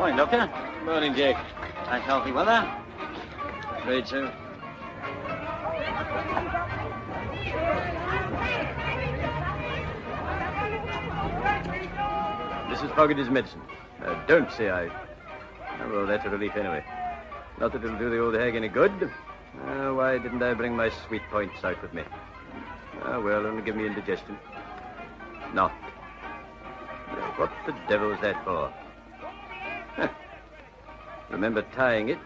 Morning, Doctor. Morning, Jake. Nice healthy weather. Afraid so. Mrs. Foggarty's medicine. Don't say I... Oh, well, that's a relief anyway. Not that it'll do the old hag any good. Why didn't I bring my sweet points out with me? Well, only give me indigestion. Not. What the devil's that for? Huh. Remember tying it?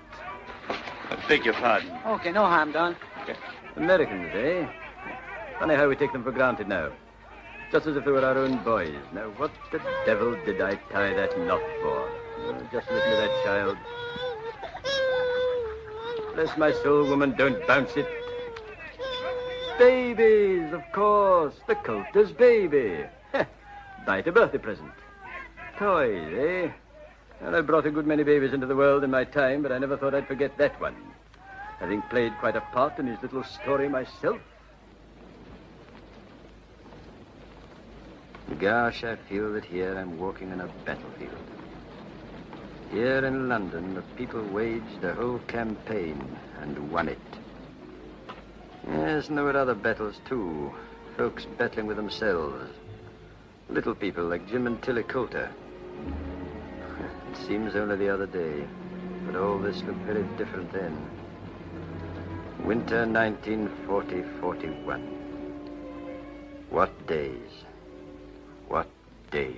I beg your pardon. Okay, no harm done. Americans, eh? Funny how we take them for granted now. Just as if they were our own boys. Now, what the devil did I tie that knot for? Just listen to that child. Bless my soul, woman, don't bounce it. Babies, of course. The Coulter's baby. Buy it a birthday present. Toys, eh? Well, I brought a good many babies into the world in my time, but I never thought I'd forget that one. Having played quite a part in his little story myself. Gosh, I feel that here I'm walking in a battlefield. Here in London, the people waged a whole campaign and won it. Yes, and there were other battles, too. Folks battling with themselves. Little people like Jim and Tilly Coulter. It seems only the other day, but all this looked very different then. Winter 1940-41. What days. What days.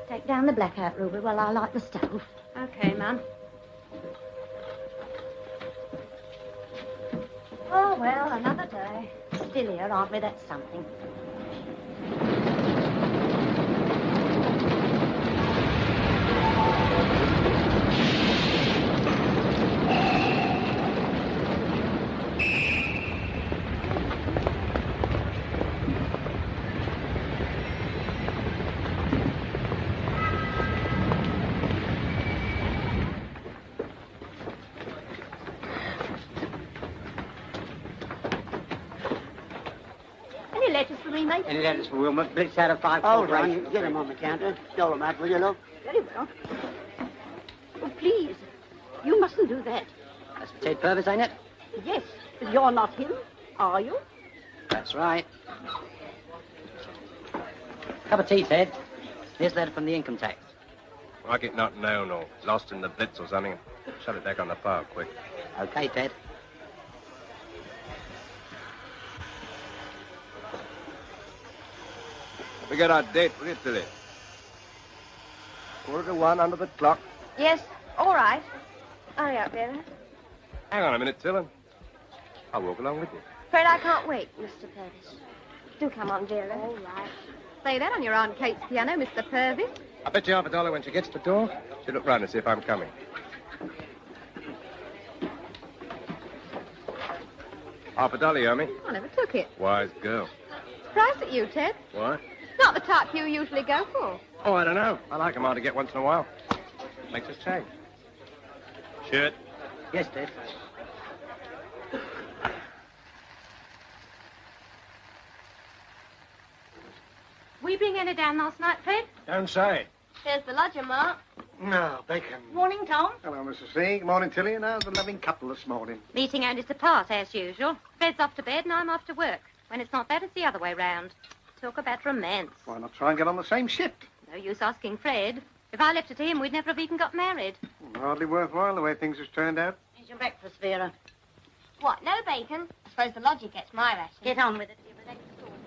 Take down the blackout, Ruby, while I light the stove. Okay, Mum. Oh, well, another day. Still here, aren't we? That's something. Any letters for Wilma? Blitz out of 5. Hold on, you get him on the counter. Dole him out, will you, love? Very well. Oh, please. You mustn't do that. That's for Ted Purvis, ain't it? Yes, but you're not him, are you? That's right. Cup of tea, Ted. Here's a letter from the income tax. Like it not known or lost in the blitz or something. Shut it back on the file, quick. Okay, Ted. We got our date, will you, Tilly? 1:45 under the clock. Yes, all right. Hurry up, Vera. Hang on a minute, Tilly. I'll walk along with you. Afraid I can't wait, Mr. Purvis. Do come on, Vera. All right. Play that on your Aunt Kate's piano, Mr. Purvis. I'll bet you $50 when she gets to the door. She'll look round and see if I'm coming. $50 you owe me. I never took it. Wise girl. Surprised at you, Ted. What? Not the type you usually go for. Oh, I don't know. I like them hard to get once in a while. Makes us change. Shirt. Yes, Ted. We bring Anna down last night, Fred? Don't say. Here's the lodger, Mark. No, bacon. Morning, Tom. Hello, Mrs. C. Good morning, Tilly. And how's the loving couple this morning? Meeting only to part, as usual. Fred's off to bed and I'm off to work. When it's not that, it's the other way round. Talk about romance. Why not try and get on the same ship? No use asking Fred. If I left it to him, we'd never have even got married. Hardly worthwhile the way things have turned out. Here's your breakfast, Vera. What, no bacon? I suppose the lodger gets my ration. Get on with it, dear, with extra sauce.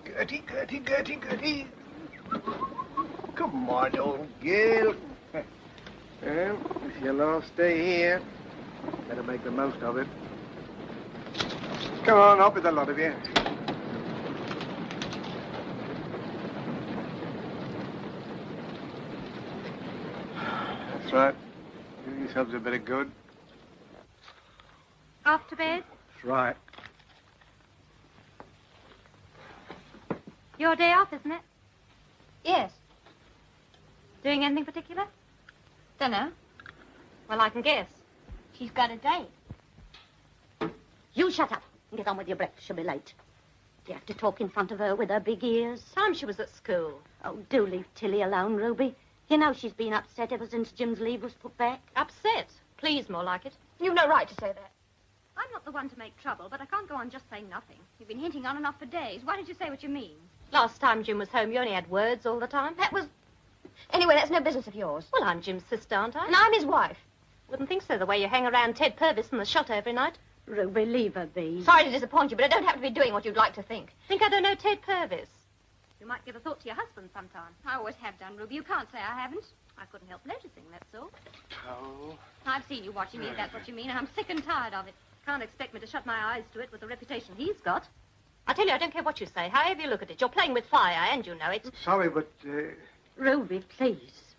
Gertie, Gertie, Gertie, Gertie. Come on, old girl. Well, it's your last day here. Better make the most of it. Come on, up with a lot of you. That's right. Do yourselves a bit of good. Off to bed? That's right. Your day off, isn't it? Yes. Doing anything particular? Dunno. Well, I can guess. She's got a date. You shut up and get on with your breakfast. She'll be late. Do you have to talk in front of her with her big ears? Time she was at school. Oh, do leave Tilly alone, Ruby. You know she's been upset ever since Jim's leave was put back. Upset. Please, more like it. You've no right to say that. I'm not the one to make trouble, but I can't go on just saying nothing. You've been hinting on and off for days. Why don't you say what you mean? Last time Jim was home, you only had words all the time. That was... Anyway, that's no business of yours. Well, I'm Jim's sister, aren't I? And I'm his wife. Wouldn't think so, the way you hang around Ted Purvis and the shot every night. Ruby, leave her be. Sorry to disappoint you, but I don't have to be doing what you'd like to think. Think I don't know Ted Purvis? You might give a thought to your husband sometime. I always have done, Ruby. You can't say I haven't. I couldn't help noticing, that's all. Oh. I've seen you watching me, if that's what you mean, and I'm sick and tired of it. Can't expect me to shut my eyes to it with the reputation he's got. I tell you, I don't care what you say. However you look at it, you're playing with fire, and you know it. Sorry, but, Ruby, please.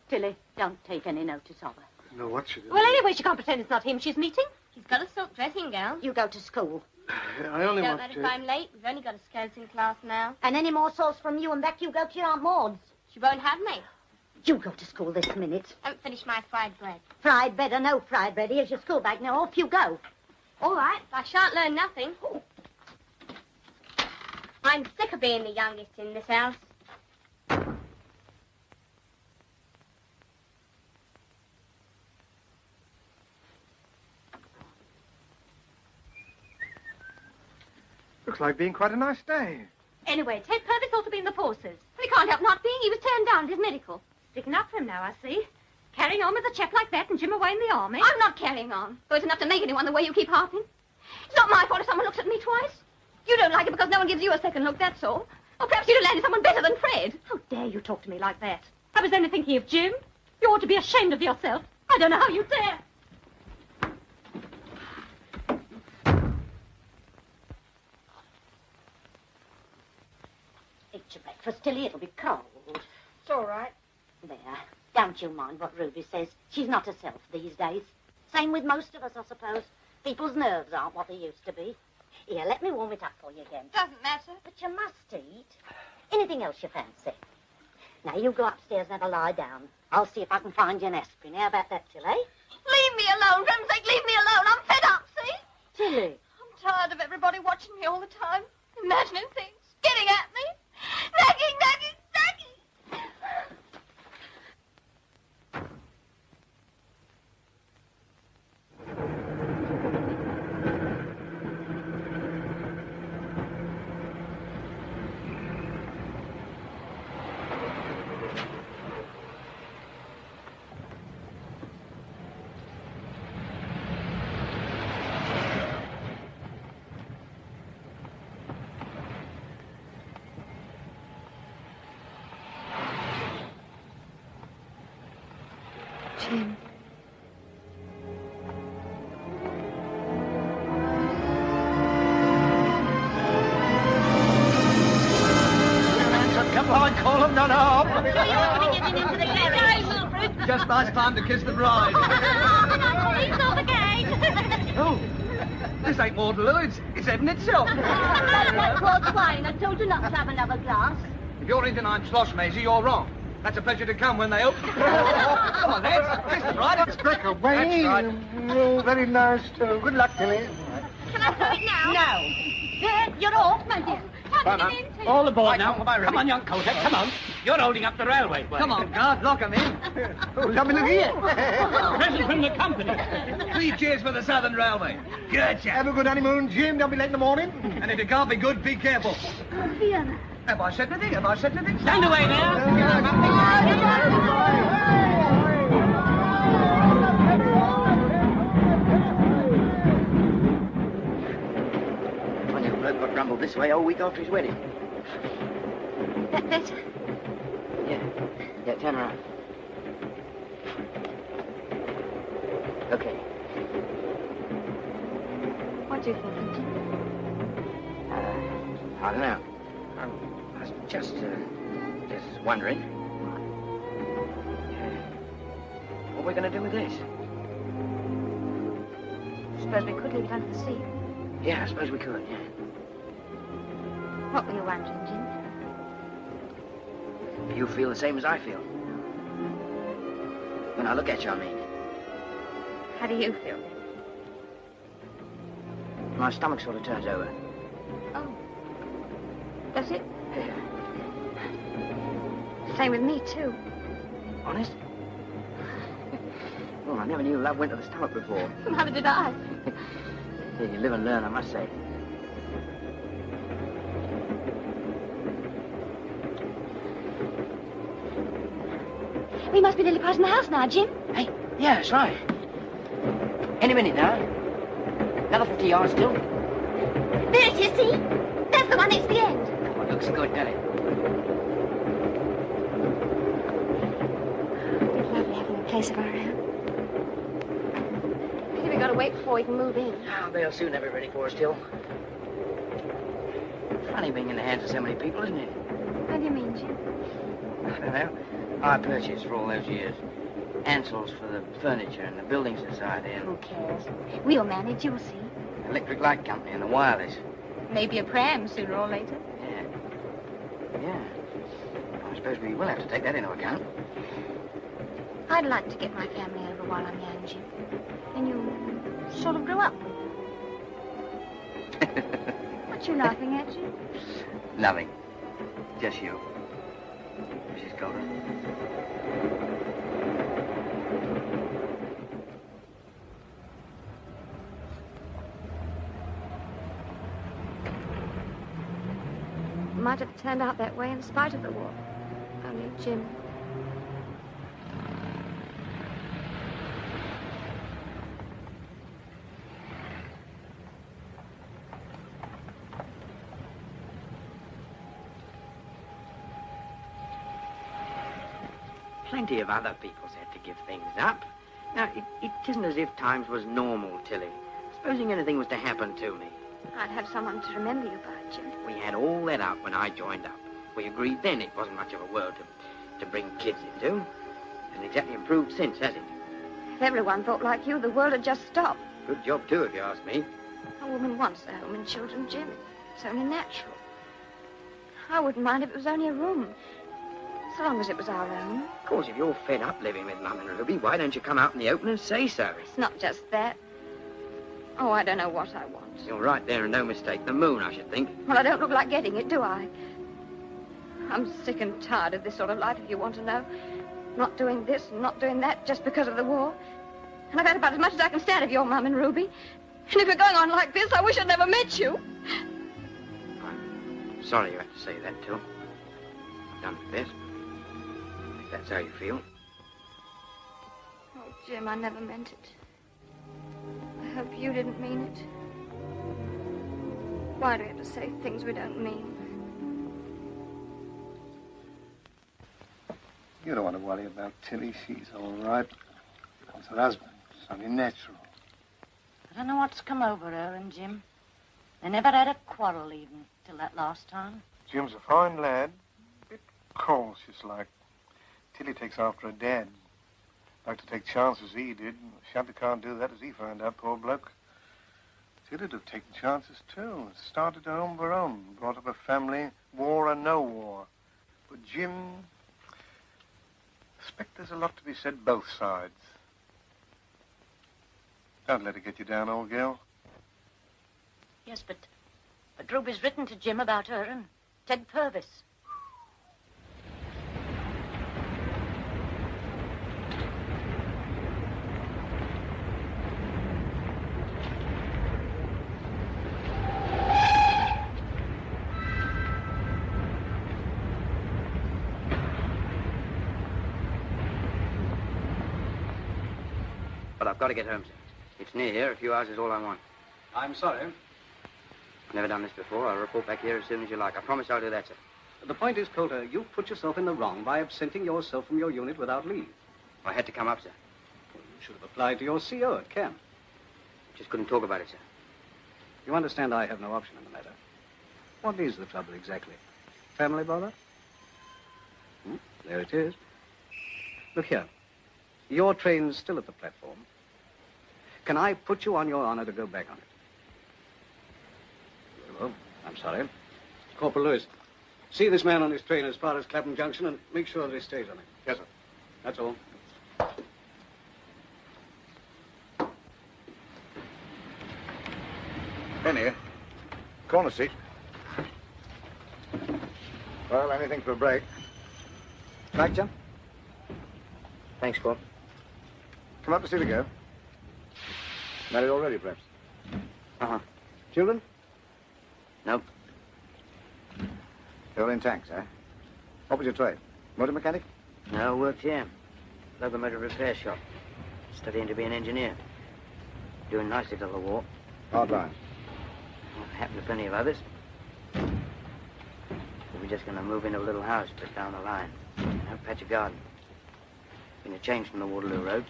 Tilly, don't take any notice of her. no, what should Well, anyway, she can't pretend it's not him she's meeting. She's got a silk dressing gown. You go to school. I only Don't want let if I'm late. We've only got a skeleton class now. And any more sauce from you and Beck, you go to your Aunt Maud's. She won't have me. You go to school this minute. I haven't finished my fried bread. Fried bread or no fried bread, here's your school bag. Now off you go. All right, I shan't learn nothing. I'm sick of being the youngest in this house. Looks like being quite a nice day. Anyway, Ted Purvis ought to be in the forces. Well, he can't help not being. He was turned down at his medical. Sticking up for him now, I see. Carrying on with a chap like that and Jim away in the army. I'm not carrying on. Though it's enough to make anyone the way you keep harping. It's not my fault if someone looks at me twice. You don't like it because no one gives you a second look, that's all. Or perhaps you'd have landed someone better than Fred. How dare you talk to me like that? I was only thinking of Jim. You ought to be ashamed of yourself. I don't know how you dare. Eat your breakfast, Tilly. It'll be cold. It's all right. There. Don't you mind what Ruby says. She's not herself these days. Same with most of us, I suppose. People's nerves aren't what they used to be. Here, let me warm it up for you again. Doesn't matter. But you must eat. Anything else you fancy? Now, you go upstairs and have a lie down. I'll see if I can find you an aspirin. How about that, Tilly? Leave me alone. For heaven's sake, leave me alone. I'm fed up, see? Tilly. I'm tired of everybody watching me all the time. Imagining things. Getting at me. Nagging, nagging, nagging. Jim. Come on, call them none up. So you ought to be getting into the carriage. Just nice time to kiss the bride. He's not the gate. Oh, this ain't waterloo, it's heaven itself. That port wine. I told you not to have another glass. If you're thinking I'm slosh, Maisie, you're wrong. That's a pleasure to come when they open. Come on, lads, kiss the bride. Let's break away. That's right. Oh, very nice, too. Good luck, Tilly. Can I do it now? No. There, you're off, my dear. Come on. All aboard now. Come Come on, young Cossack, come on. You're holding up the railway. Come on, guard, lock 'em in. Oh, lovely look here. Present from the company. 3 cheers for the Southern Railway. Good chap. Have a good honeymoon, Jim. Don't be late in the morning. And if it can't be good, be careful. Have I said anything? Have I said anything? Stand away now. Funny old bloke got rumbled this way a whole week after his wedding. That better? Yeah, turn around. Okay. What do you think? I don't know. I was just wondering. What are we going to do with this? Suppose we could leave it under the sea. Yeah, I suppose we could, yeah. What were you wondering, Jim? You feel the same as I feel. When I look at you, I mean. How do you feel then? My stomach sort of turns over. Oh. Does it? Yeah. Same with me, too. Honest? Well, I never knew love went to the stomach before. Neither did I. Yeah, you live and learn, I must say. We must be nearly passing the house now, Jim. Hey, yeah, that's right. Any minute now. Another 50 yards still. There it is, see? That's the one next to the end. Oh, it looks good, doesn't it? It's lovely having a place of our own. Pity we gotta wait before we can move in. Oh, they'll soon have it ready for us, still. Funny being in the hands of so many people, isn't it? What do you mean, Jim? I don't know. I purchased for all those years. Ansels for the furniture and the building society and Who cares? We'll manage, you'll see. electric light company and the wireless. Maybe a pram sooner or later. Yeah. Yeah. I suppose we will have to take that into account. I'd like to get my family over while I'm young, Jim. Then you sort of grow up. What you laughing at, Jim? Nothing. Just you. Mrs. Calder. Might have turned out that way in spite of the war. Only Jim. Plenty of other people's had to give things up. Now, it isn't as if times was normal, Tilly. Supposing anything was to happen to me. I'd have someone to remember you by, Jim. We had all that up when I joined up. We agreed then it wasn't much of a world to bring kids into. Hasn't exactly improved since, has it? If everyone thought like you, the world would just stop. Good job, too, if you ask me. A woman wants a home and children, Jim. It's only natural. I wouldn't mind if it was only a room. So long as it was our own. Of course, if you're fed up living with Mum and Ruby, why don't you come out in the open and say so? It's not just that. Oh, I don't know what I want. You're right there and no mistake. The moon, I should think. Well, I don't look like getting it, do I? I'm sick and tired of this sort of life, if you want to know. Not doing this and not doing that just because of the war. And I've had about as much as I can stand of your Mum and Ruby. And if you're going on like this, I wish I'd never met you. I'm sorry you had to say that, Till. I've done my best. If that's how you feel. Oh, Jim, I never meant it. I hope you didn't mean it. Why do we have to say things we don't mean? You don't want to worry about Tilly. She's all right. It's her husband. It's only natural. I don't know what's come over her and Jim. They never had a quarrel even till that last time. Jim's a fine lad. A bit cautious like. Tilly takes after her dad. Like to take chances he did. Shabby can't do that as he found out, poor bloke. Tilly'd have taken chances too. Started her home of her own. Brought up a family, war or no war. But Jim... I suspect there's a lot to be said both sides. Don't let it get you down, old girl. Yes, but Ruby's written to Jim about her and Ted Purvis. But I've got to get home, sir. It's near here. A few hours is all I want. I'm sorry. I've never done this before. I'll report back here as soon as you like. I promise I'll do that, sir. The point is, Coulter, you've put yourself in the wrong by absenting yourself from your unit without leave. I had to come up, sir. Well, you should have applied to your CO at camp. Just couldn't talk about it, sir. You understand I have no option in the matter. What is the trouble exactly? Family bother? There it is. Look here. Your train's still at the platform. Can I put you on your honor to go back on it? Very well. I'm sorry. Corporal Lewis, see this man on his train as far as Clapham Junction and make sure that he stays on it. Yes, sir. That's all. in here. Corner seat. Well, anything for a break. Right, John? Thanks, Paul. Come up to see the girl. Married already, perhaps? Uh-huh. Children? Nope. You're in tanks, eh? What was your trade? Motor mechanic? No, worked here. Locomotive repair shop. Studying to be an engineer. Doing nicely till the war. Hard line. Well, happened to plenty of others. We're just going to move into a little house just down the line. A patch of garden. Been a change from the Waterloo Road.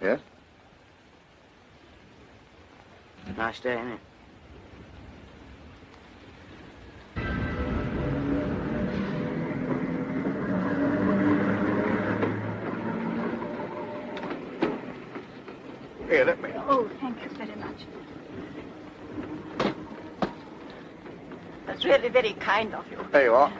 Yes? Nice day, isn't it? Here, let me. Oh, thank you very much. That's really very kind of you. There you are.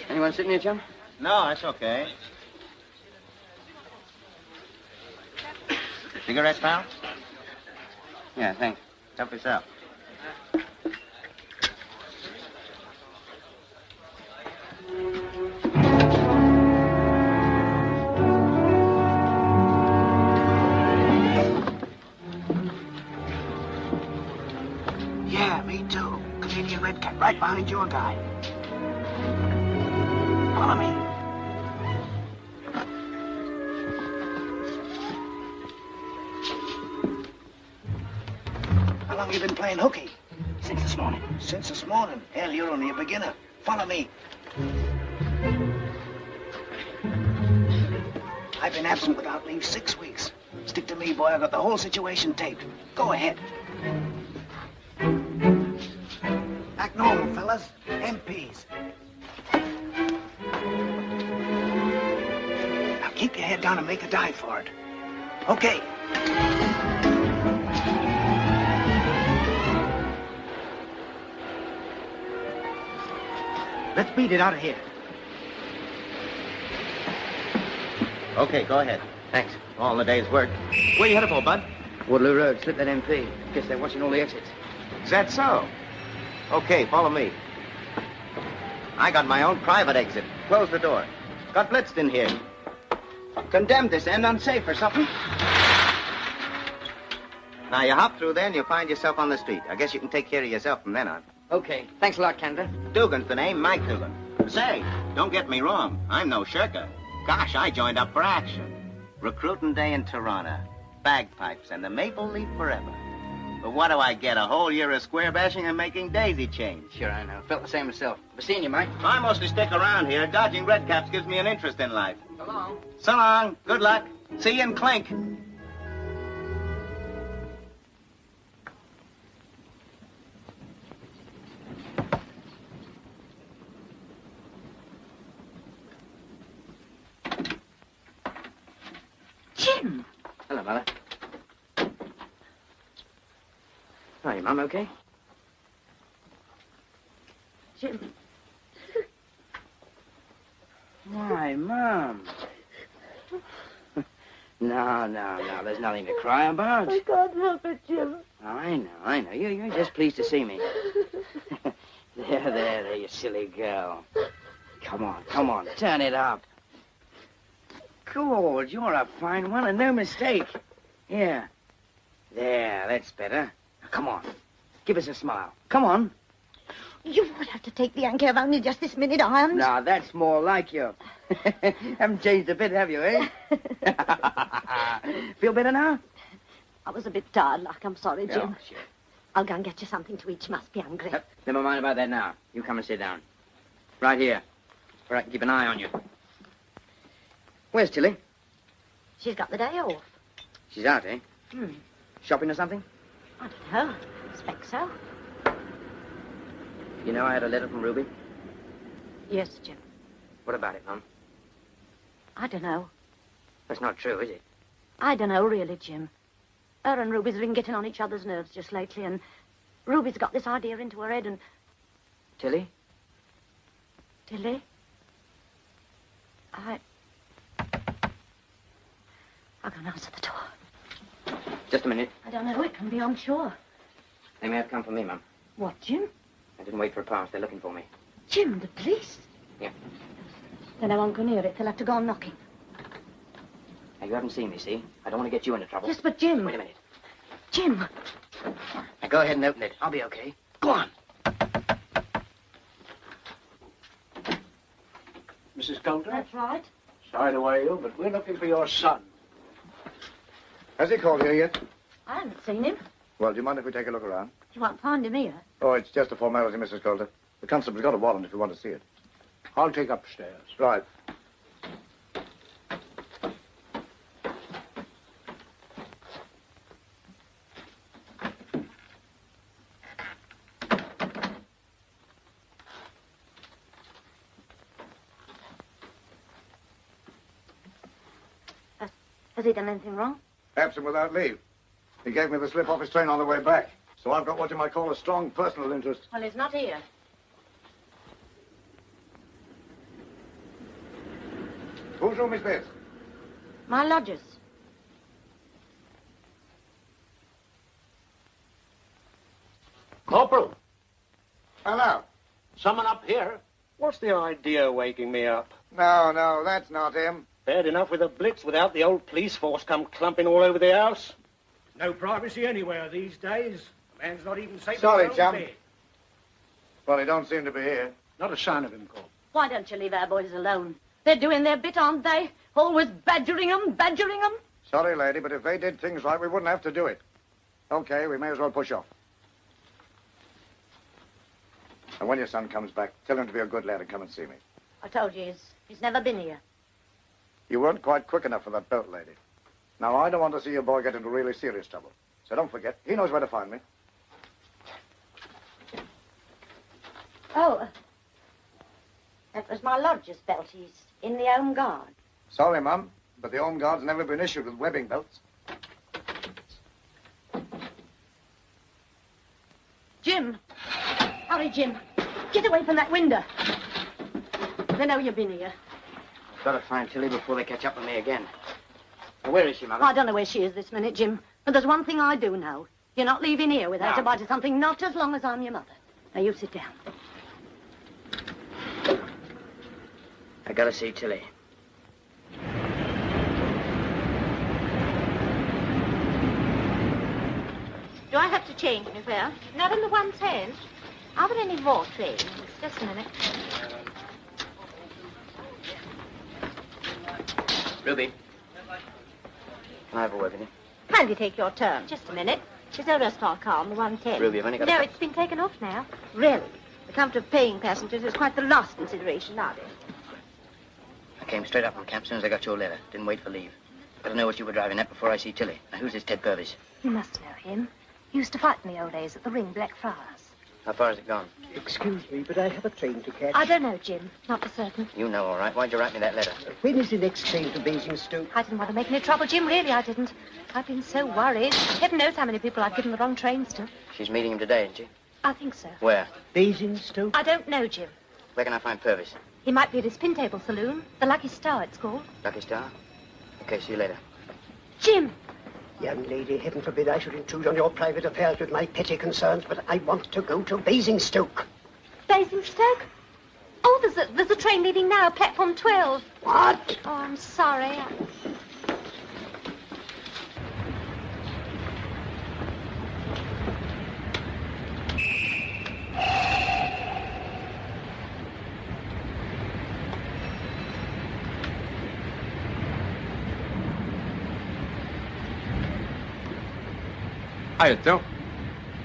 Anyone sitting here, chum? No, that's okay. Cigarettes, pal? Yeah, thanks. Help yourself. Yeah, me too. Canadian Red Cap right behind your guy. Follow me. How long you been playing hooky? Since this morning. Since this morning. Hell, you're only a beginner. Follow me. I've been absent without leave 6 weeks. Stick to me, boy. I got the whole situation taped. Go ahead. Act normal, fellas. MPs. Now keep your head down and make a dive for it. Okay. Let's beat it out of here. Okay, go ahead. Thanks. All in the day's work. Where you headed for, bud? Waterloo Road. Slip that MP. Guess they're watching all the exits. Is that so? Okay, follow me. I got my own private exit. Close the door. Got blitzed in here. Condemned this end unsafe or something. Now you hop through there and you'll find yourself on the street. I guess you can take care of yourself from then on. Okay. Thanks a lot, Canada. Dugan's the name, Mike Dugan. Say, don't get me wrong. I'm no shirker. Gosh, I joined up for action. Recruiting day in Toronto. Bagpipes and the maple leaf forever. But what do I get? A whole year of square bashing and making daisy chains. Sure, I know. Felt the same myself. Be seeing you, Mike. I mostly stick around here. Dodging redcaps gives me an interest in life. So long. So long. Good luck. See you in Clink. Jim! Hello, Mother. Oh, your Mum okay? Jim. Why, Mum? No. There's nothing to cry about. I can't help it, Jim. I know. You're just pleased to see me. There, you silly girl. Come on, turn it up. Good, you're a fine one and no mistake. Here. There, that's better. Now, come on, give us a smile. Come on. You would have to take the anchor of only just this minute, Irons. Now, that's more like you. Haven't changed a bit, have you, eh? Feel better now? I was a bit tired, like. I'm sorry, Jim. Oh, sure. I'll go and get you something to eat. You must be hungry. Never mind about that now. You come and sit down. Right here, where I can keep an eye on you. Where's Tilly? She's got the day off. She's out, eh? Shopping or something? I don't know. Expect so. You know I had a letter from Ruby? Yes, Jim. What about it, Mum? I don't know. That's not true, is it? I don't know, really, Jim. Her and Ruby's been getting on each other's nerves just lately, and Ruby's got this idea into her head, and... Tilly? Tilly? I'll go and answer the door. Just a minute. I don't know. It can be, I'm sure. They may have come for me, Mum. What, Jim? I didn't wait for a pass. They're looking for me. Jim, the police? Yeah. Then I won't go near it. They'll have to go on knocking. Now, you haven't seen me, see? I don't want to get you into trouble. Yes, but Jim... Wait a minute. Jim! Now, go ahead and open it. I'll be okay. Go on. Mrs. Coulter? That's right. Sorry to worry you, but we're looking for your son. Has he called here yet? I haven't seen him. Well, do you mind if we take a look around? You won't find him here. Oh, it's just a formality, Mrs. Coulter. The constable's got a warrant if you want to see it. I'll take upstairs. Right. Has he done anything wrong? Absent without leave. He gave me the slip off his train on the way back. So I've got what you might call a strong personal interest. Well, he's not here. Whose room is this? My lodger's. Corporal, Hello. someone up here. What's the idea of waking me up? No, that's not him. Bad enough with a blitz without the old police force come clumping all over the house. No privacy anywhere these days. A man's not even safe Sorry, in his own chum. bed. Well, he don't seem to be here. Not a sign of him, Corporal. Why don't you leave our boys alone? They're doing their bit, aren't they? Always badgering them. Sorry, lady, but if they did things right, we wouldn't have to do it. Okay, we may as well push off. And when your son comes back, tell him to be a good lad and come and see me. I told you, he's never been here. You weren't quite quick enough for that belt, lady. Now, I don't want to see your boy get into really serious trouble. So don't forget, he knows where to find me. Oh, that was my lodger's belt. He's in the Home Guard. Sorry, Mum, but the Home Guard's never been issued with webbing belts. Jim! Hurry, Jim. Get away from that window. They know you've been here. I've got to find Tilly before they catch up with me again. Now, where is she, Mother? I don't know where she is this minute, Jim. But there's one thing I do know. You're not leaving here without No. to buy something, not as long as I'm your mother. Now, you sit down. I got to see Tilly. Do I have to change anywhere? Not in the 110. Are there any more trains? Just a minute. Ruby. Can I have a word with you? Kindly take your turn. Just a minute. Is there a restaurant car on the 110? Ruby, I've only got No, a... it's been taken off now. Really? The comfort of paying passengers is quite the last consideration nowadays. I came straight up from camp as soon as I got your letter. Didn't wait for leave. Got to know what you were driving at before I see Tilly. Now, who's this Ted Purvis? You must know him. He used to fight in the old days at the ring, Blackfriars. How far has it gone? Excuse me, but I have a train to catch. I don't know, Jim. Not for certain. You know, all right. Why'd you write me that letter? When is the next train to Basingstoke? I didn't want to make any trouble, Jim. Really, I didn't. I've been so worried. Heaven knows how many people I've given the wrong trains to. She's meeting him today, isn't she? I think so. Where? Basingstoke? I don't know, Jim. Where can I find Purvis? He might be at his pin table saloon. The Lucky Star, it's called. Lucky Star? Okay, see you later. Jim! Young lady, heaven forbid I should intrude on your private affairs with my petty concerns, but I want to go to Basingstoke. Basingstoke? Oh, there's a train leaving now, platform 12. What? Oh, I'm sorry. Hiya, Phil.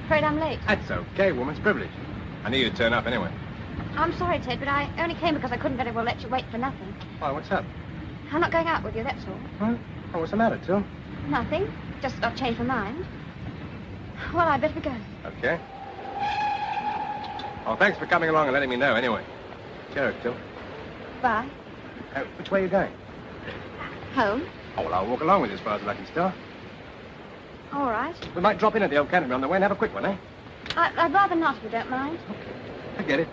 Afraid I'm late. That's okay, woman's privilege. I knew you'd turn up anyway. I'm sorry, Ted, but I only came because I couldn't very well let you wait for nothing. Why, what's up? I'm not going out with you, that's all. Huh? Oh, what's the matter, Phil? Nothing. Just I've changed my mind. Well, I'd better be going. Okay. Oh, thanks for coming along and letting me know anyway. Cheers, Phil. Bye. Which way are you going? Home. Oh, well, I'll walk along with you as far as Lucky Star. All right. We might drop in at the old cannery on the way and have a quick one, eh? I'd rather not, if you don't mind. I get it.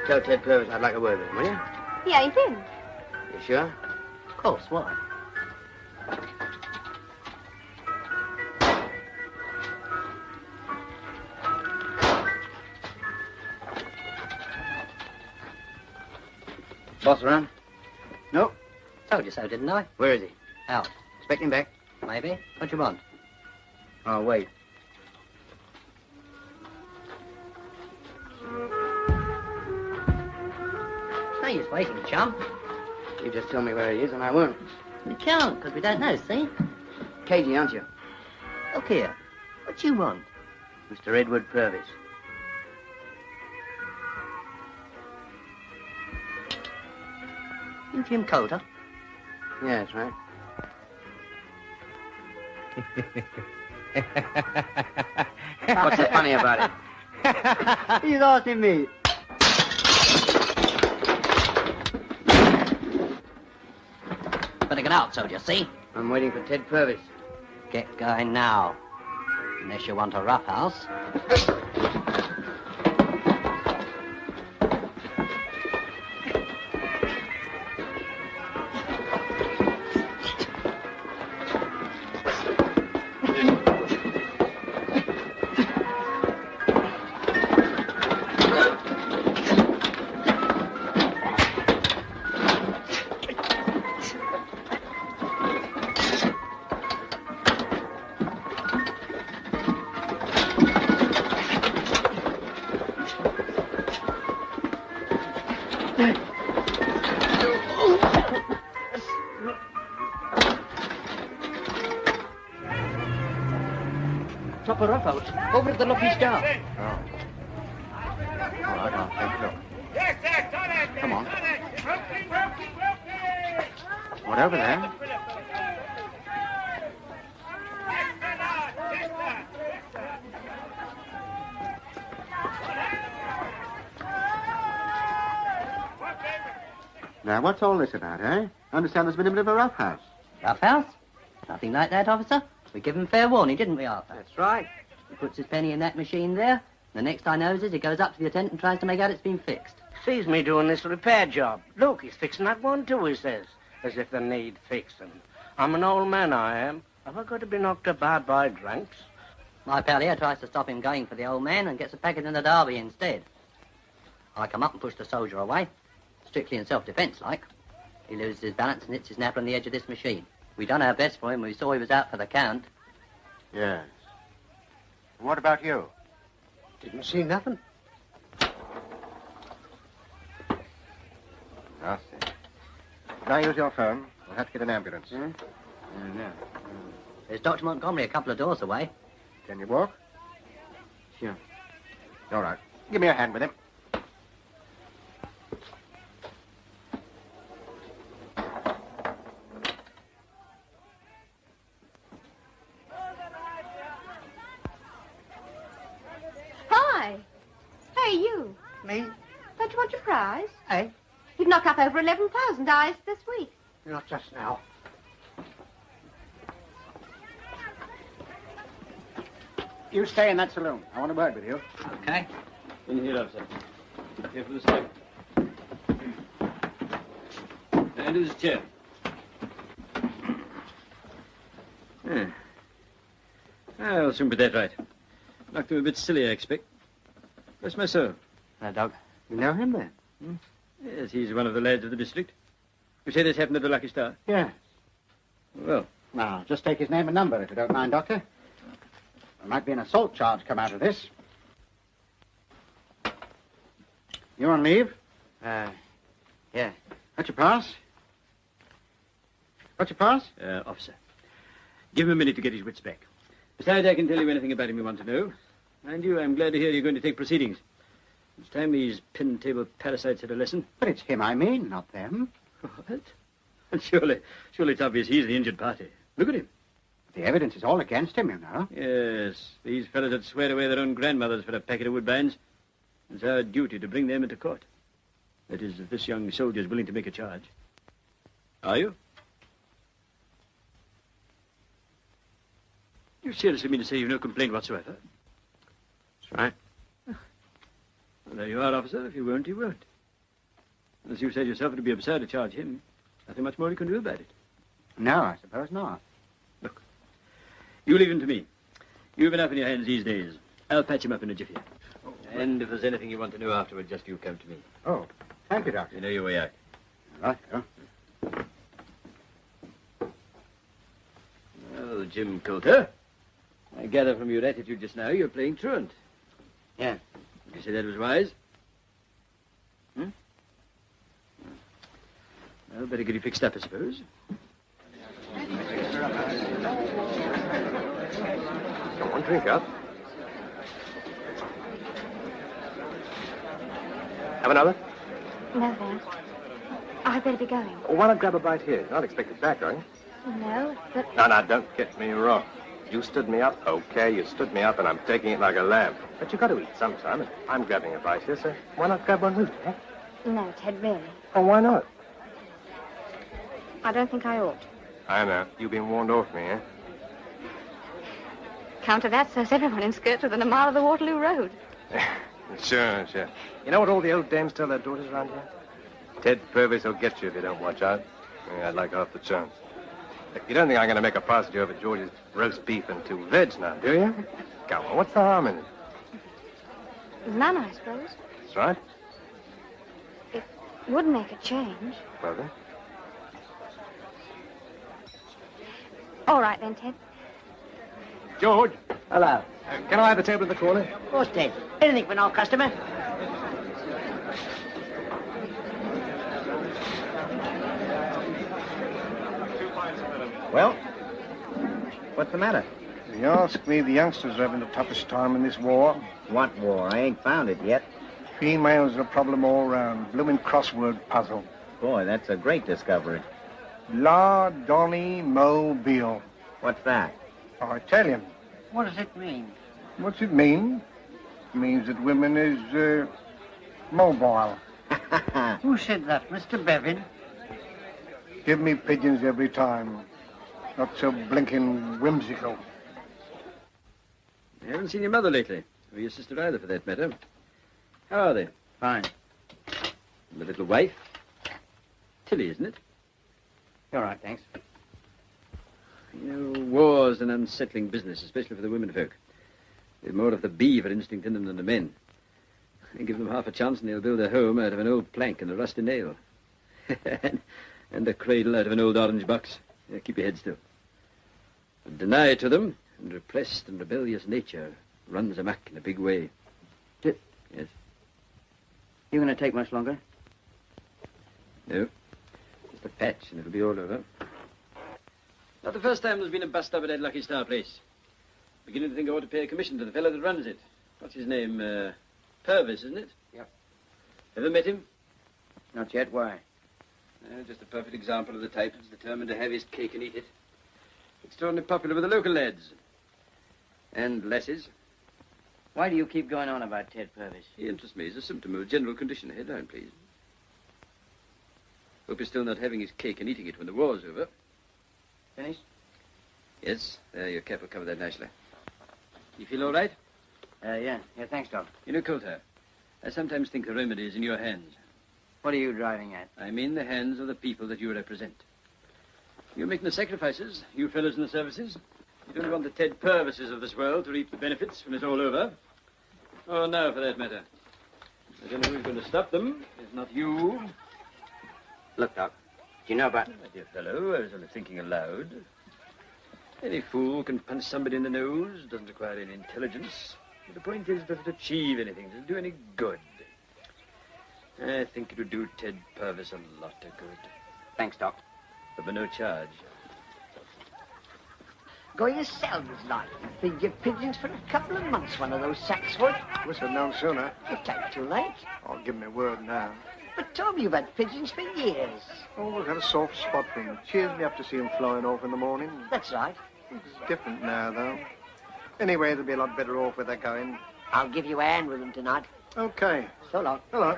Tell Ted Purvis I'd like a word with him, will you? He ain't in. You sure? Of course, why? Boss around? No. Told you so, didn't I? Where is he? Out. Expect him back? Maybe. What you want? Oh, wait. No use waiting, chum. You just tell me where he is and I won't. We can't, because we don't know, see? Cagey, aren't you? Look here. What you want? Mr. Edward Purvis. You Jim Coulter? Yeah, that's right. What's so funny about it? He's asking me. Better get out, soldier, see? I'm waiting for Ted Purvis. Get going now. Unless you want a rough house. Top her up out. Over at the Lucky Star. Oh. All right, I'll take a look. Come on. What over there? Now, what's all this about, eh? I understand there's been a bit of a rough house. Rough house? Nothing like that, officer. We give him fair warning, didn't we, Arthur? That's right. He puts his penny in that machine there. The next I knows is he goes up to the attendant and tries to make out it's been fixed. Sees me doing this repair job. Look, he's fixing that one too, he says. As if they need fixing. I'm an old man, I am. Have I got to be knocked about by drunks? My pal here tries to stop him going for the old man and gets a packet in the derby instead. I come up and push the soldier away. Strictly in self-defence, like. He loses his balance and hits his napper on the edge of this machine. We done our best for him when we saw he was out for the count. Yes. What about you? Didn't see nothing. I'll see. Can I use your phone? We'll have to get an ambulance. No. There's Dr. Montgomery a couple of doors away. Can you walk? Sure. All right. Give me a hand with him. Hi. Hey, you. Me? Don't you want your prize? Hey? You've knocked up over 11,000 eyes this week. Not just now. You stay in that saloon. I want a word with you. Okay. In here, officer. Here for the step. And his chair. Yeah. I'll soon put that right. Knocked him a bit silly, I expect. Bless my soul. Doc, you know him then? Yes, he's one of the lads of the district. You say this happened at the Lucky Star? Yes. Well. Now, just take his name and number, if you don't mind, Doctor. There might be an assault charge come out of this. You on leave? Yeah. Got your pass? Got your pass? Officer. Give him a minute to get his wits back. Besides, I can tell you anything about him you want to know. Mind you, I'm glad to hear you're going to take proceedings. It's time these pin-table parasites had a lesson. But it's him I mean, not them. What? And surely it's obvious he's the injured party. Look at him. The evidence is all against him, you know. Yes, these fellows would swear away their own grandmothers for a packet of woodbines. It's our duty to bring them into court. That is, if this young soldier's willing to make a charge. Are you? You seriously mean to say you've no complaint whatsoever? That's right. Well, there you are, officer. If you won't, you won't. As you said yourself, it would be absurd to charge him. Nothing much more you can do about it. No, I suppose not. Look, you leave him to me. You've enough in your hands these days. I'll patch him up in a jiffy. And if there's anything you want to know afterward, just you come to me. Oh, thank you, Doctor. You know your way out. Right, yeah. Well, Jim Coulter, I gather from your attitude just now you're playing truant. Yeah. You say that was wise? Well, better get you fixed up, I suppose. Come on, drink up. Have another? No, thanks. I'd better be going. Well, why not grab a bite here? Not expected back, are you? No, but... No, don't get me wrong. You stood me up, okay, you stood me up, and I'm taking it like a lamb. But you got to eat sometime, and I'm grabbing a bite here, so why not grab one with you, huh? No, Ted, really. Oh, why not? I don't think I ought. I know. You've been warned off me, eh? Counter that, says everyone in skirts within a mile of the Waterloo Road. Sure. You know what all the old dames tell their daughters around here? Ted Purvis will get you if you don't watch out. Yeah, I'd like half the chance. Look, you don't think I'm going to make a pass at you over George's roast beef and 2 veg now, do you? Come on, what's the harm in it? None, I suppose. That's right. It would make a change. Well, then. All right, then, Ted. George. Hello. Can I have the table in the corner? Of course, Ted. Anything for no customer. Well, what's the matter? You ask me, the youngsters are having the toughest time in this war. What war? I ain't found it yet. Females are a problem all round. Bloomin' crossword puzzle. Boy, that's a great discovery. La Donny Mobile. What's that? I tell you. What does it mean? What's it mean? It means that women is, mobile. Who said that, Mr. Bevan? Give me pigeons every time. Not so blinking whimsical. I haven't seen your mother lately, or your sister either, for that matter. How are they? Fine. And the little wife? Tilly, isn't it? All right, thanks. You know, war's an unsettling business, especially for the women folk. They've more of the beaver instinct in them than the men. You give them half a chance and they'll build a home out of an old plank and a rusty nail. and a cradle out of an old orange box. Yeah, keep your head still. But deny it to them, and repressed and rebellious nature runs amok in a big way. Yes? You going to take much longer? No. Just a patch and it'll be all over. Not the first time there's been a bust up at that Lucky Star place. Beginning to think I ought to pay a commission to the fellow that runs it. What's his name? Purvis, isn't it? Yep. Ever met him? Not yet. Why? Just a perfect example of the type that's determined to have his cake and eat it. Extraordinarily popular with the local lads. And lasses. Why do you keep going on about Ted Purvis? He interests me as a symptom of a general condition. Head down, please. Hope he's still not having his cake and eating it when the war's over. Finished? Yes. There, your cap will cover that nicely. You feel all right? Yeah, thanks, Doc. You know, Coulter, I sometimes think the remedy is in your hands. What are you driving at? I mean the hands of the people that you represent. You're making the sacrifices, you fellows in the services. You don't want the Ted Purvises of this world to reap the benefits when it's all over. Or now, for that matter. I don't know who's going to stop them. If not you. Look, Doc, do you know about... My dear fellow, I was only thinking aloud. Any fool can punch somebody in the nose. Doesn't require any intelligence. But the point is, does it achieve anything? Does it do any good? I think it would do Ted Purvis a lot of good. Thanks, Doc. But for no charge. Go yourselves, like. Feed your pigeons for a couple of months, one of those sacks would. Wish I'd known sooner. It ain't too late. Oh, give me a word now. But, Tom, you've had pigeons for years. Oh, I've had a soft spot for them. Cheers me up to see them flying off in the morning. That's right. It's different now, though. Anyway, they'll be a lot better off where they're going. I'll give you a hand with them tonight. Okay. So long. Hello.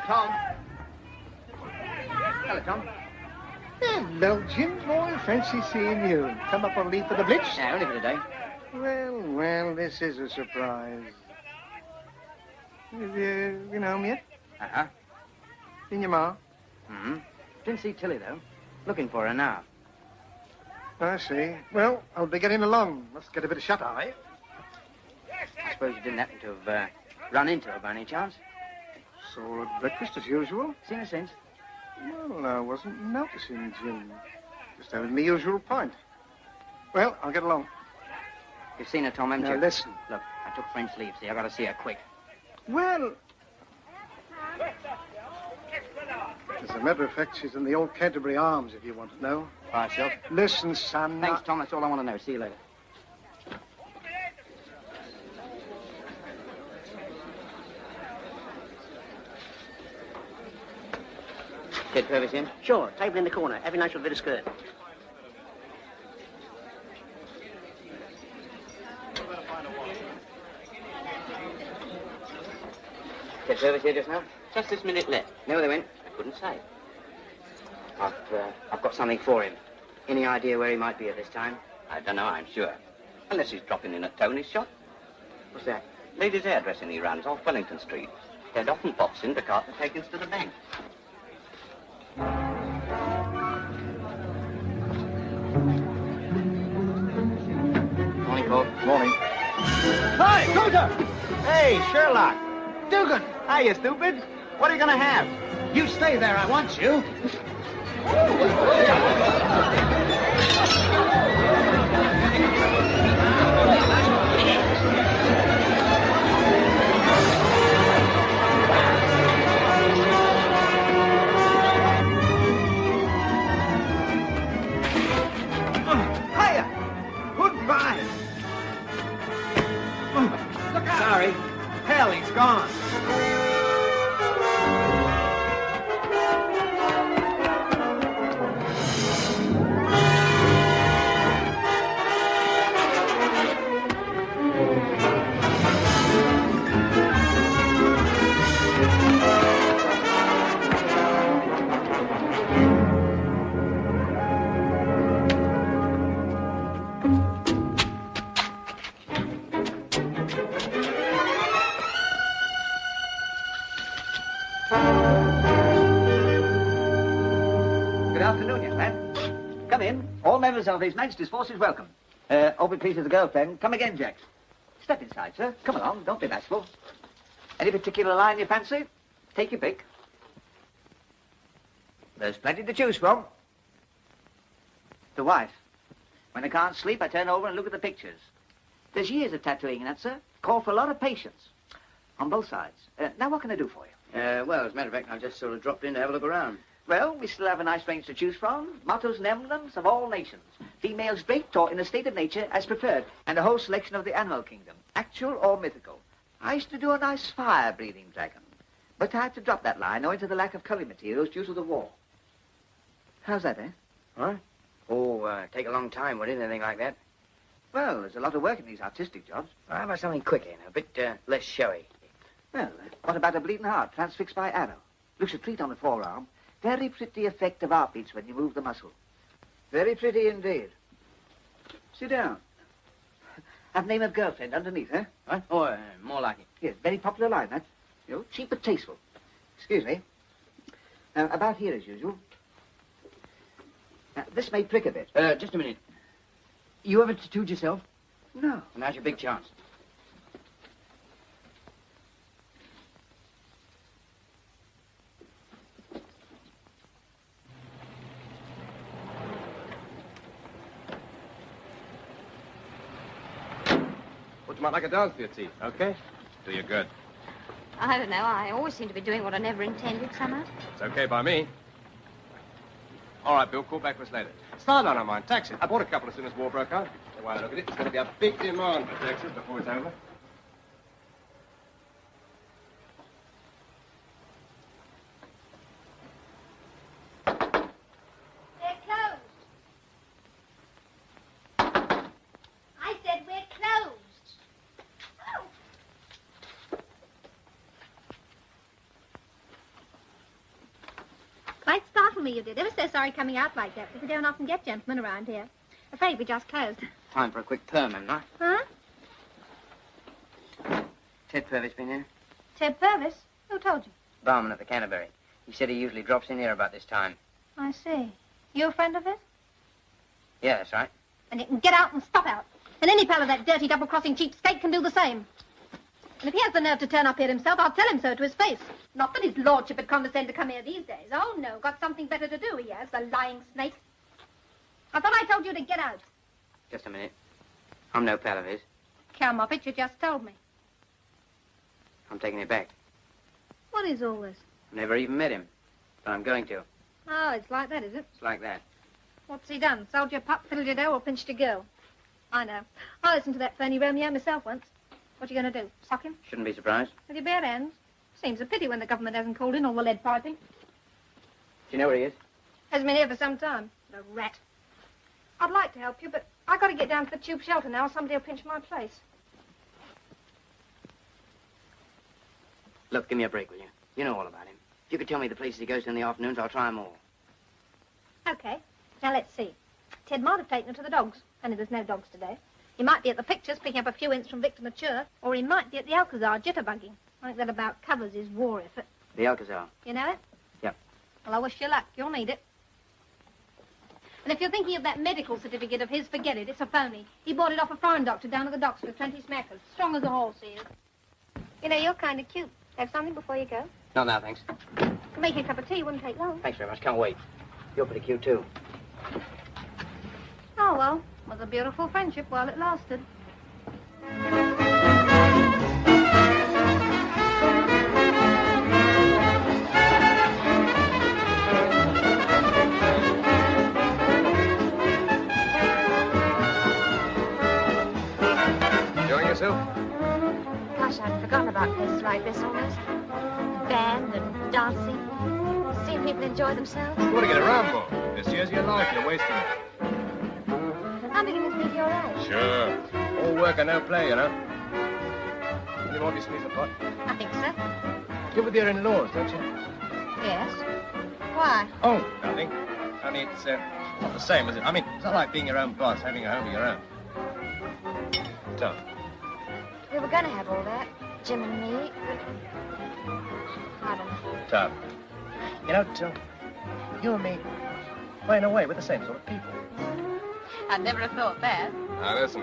Tom. Hello, Tom. Hello, Jim. Boy, fancy seeing you. Come up on leave for the Blitz? Yeah, only for today. Well, this is a surprise. Have you been home yet? Uh-huh. Seen your ma? Mm-hmm. Didn't see Tilly, though. Looking for her now. I see. Well, I'll be getting along. Must get a bit of shut-eye. I suppose you didn't happen to have run into her by any chance? Saw her at breakfast, as usual. Seen her since? Well, I wasn't noticing, Jim. Just having my usual pint. Well, I'll get along. You've seen her, Tom, haven't Now, you? listen. Look, I took French leave, see? I got to see her quick. Well, as a matter of fact, she's in the old Canterbury Arms, if you want to know. By herself? Listen, son. Thanks, Tom. That's all I want to know. See you later. Ted Purvis in? Sure, table in the corner. Have a nice little bit of skirt. Ted Purvis here just now? Just this minute left. Know where they went? I couldn't say. I've got something for him. Any idea where he might be at this time? I don't know, I'm sure. Unless he's dropping in at Tony's shop. What's that? Ladies' hairdressing he runs off Wellington Street. Ted often pops in to cart the takings to the bank. Morning, Paul. Morning. Hi, Coulter! Hey, Sherlock! Dugan! Hi, you stupid! What are you gonna have? You stay there, I want you. Hiya! Goodbye! Look out! Sorry. Hell, he's gone. Good afternoon, young man. Come in. All members of His Majesty's forces welcome. All be pleased with the girlfriend. Come again, Jack. Step inside, sir. Come along. Don't be bashful. Any particular line you fancy? Take your pick. There's plenty to choose from. The wife. When I can't sleep, I turn over and look at the pictures. There's years of tattooing in that, sir. Call for a lot of patience. On both sides. Now, what can I do for you? Well, as a matter of fact, I just sort of dropped in to have a look around. Well, we still have a nice range to choose from. Mottos and emblems of all nations. Females draped or in a state of nature as preferred. And a whole selection of the animal kingdom. Actual or mythical. I used to do a nice fire-breathing dragon. But I had to drop that line owing to the lack of curry materials due to the war. How's that, eh? Huh? Oh, take a long time, would it, anything like that? Well, there's a lot of work in these artistic jobs. How about something quicker, a bit less showy? Well, what about a bleeding heart transfixed by arrow? Looks a treat on the forearm. Very pretty effect of heartbeats when you move the muscle. Very pretty indeed. Sit down. Have name of girlfriend underneath, huh? What? Oh, more like it. Yes, very popular line, that. You know, cheap but tasteful. Excuse me. Now, about here as usual. Now, this may prick a bit. Just a minute. You ever tattooed yourself? No. Well, now's your big chance. Would you might like a dance for your tea, okay? Do you good. I don't know. I always seem to be doing what I never intended somehow. It's okay by me. All right, Bill, call back for us later. Start on, I mind. Taxi. I bought a couple as soon as war broke out. So while I look at it, it's going to be a big demand for taxis before it's over. They're closed. I said we're closed. Quite startled me, you did. Ever so sorry coming out like that, because we don't often get gentlemen around here. Afraid we just closed. Time for a quick perm, am I? Huh? Ted Purvis been here? Ted Purvis? Who told you? Barman at the Canterbury. He said he usually drops in here about this time. I see. You a friend of his? Yeah, that's right. And you can get out and stop out. And any fellow that dirty double-crossing cheapskate can do the same. And if he has the nerve to turn up here himself, I'll tell him so to his face. Not that his lordship would condescend to come here these days. Oh, no, got something better to do, he has, the lying snake. I thought I told you to get out. Just a minute. I'm no pal of his. Come off it, you just told me. I'm taking it back. What is all this? I've never even met him. But I'm going to. Oh, it's like that, is it? It's like that. What's he done? Sold your pup, fiddled your dough, or pinched your girl? I know. I listened to that phony Romeo myself once. What you going to do? Sock him? Shouldn't be surprised. With your bare hands? Seems a pity when the government hasn't called in all the lead piping. Do you know where he is? Hasn't been here for some time. The rat. I'd like to help you, but I got to get down to the tube shelter now, or somebody will pinch my place. Look, give me a break, will you? You know all about him. If you could tell me the places he goes to in the afternoons, I'll try them all. Okay. Now, let's see. Ted might have taken her to the dogs, only there's no dogs today. He might be at the pictures, picking up a few hints from Victor Mature, or he might be at the Alcazar jitterbugging. I think that about covers his war effort. The Alcazar? You know it? Yep. Well, I wish you luck. You'll need it. And if you're thinking of that medical certificate of his, forget it. It's a phony. He bought it off a foreign doctor down at the docks with 20 smackers. Strong as a horse, he is. You know, you're kind of cute. Have something before you go? Not now, thanks. Make you a cup of tea. Wouldn't take long. Thanks very much. Can't wait. You're pretty cute, too. Oh, well. It was a beautiful friendship while it lasted. Enjoying yourself? Gosh, I'd forgotten about places like this almost. Band and dancing. Seeing people enjoy themselves. You want to get around more. This year's your life. You're wasting it. I'm beginning to think you're right. Sure. All work and no play, you know. Any more of you squeeze the pot? I think so. You're with your in-laws, don't you? Yes. Why? Oh, nothing. Only it's not the same, is it? I mean, it's not like being your own boss, having a home of your own. So, We were going to have all that, Jim and me, but I don't know. Tom. You know, Tom, you and me, well, in a way, we're the same sort of people. I'd never have thought that. Now, listen.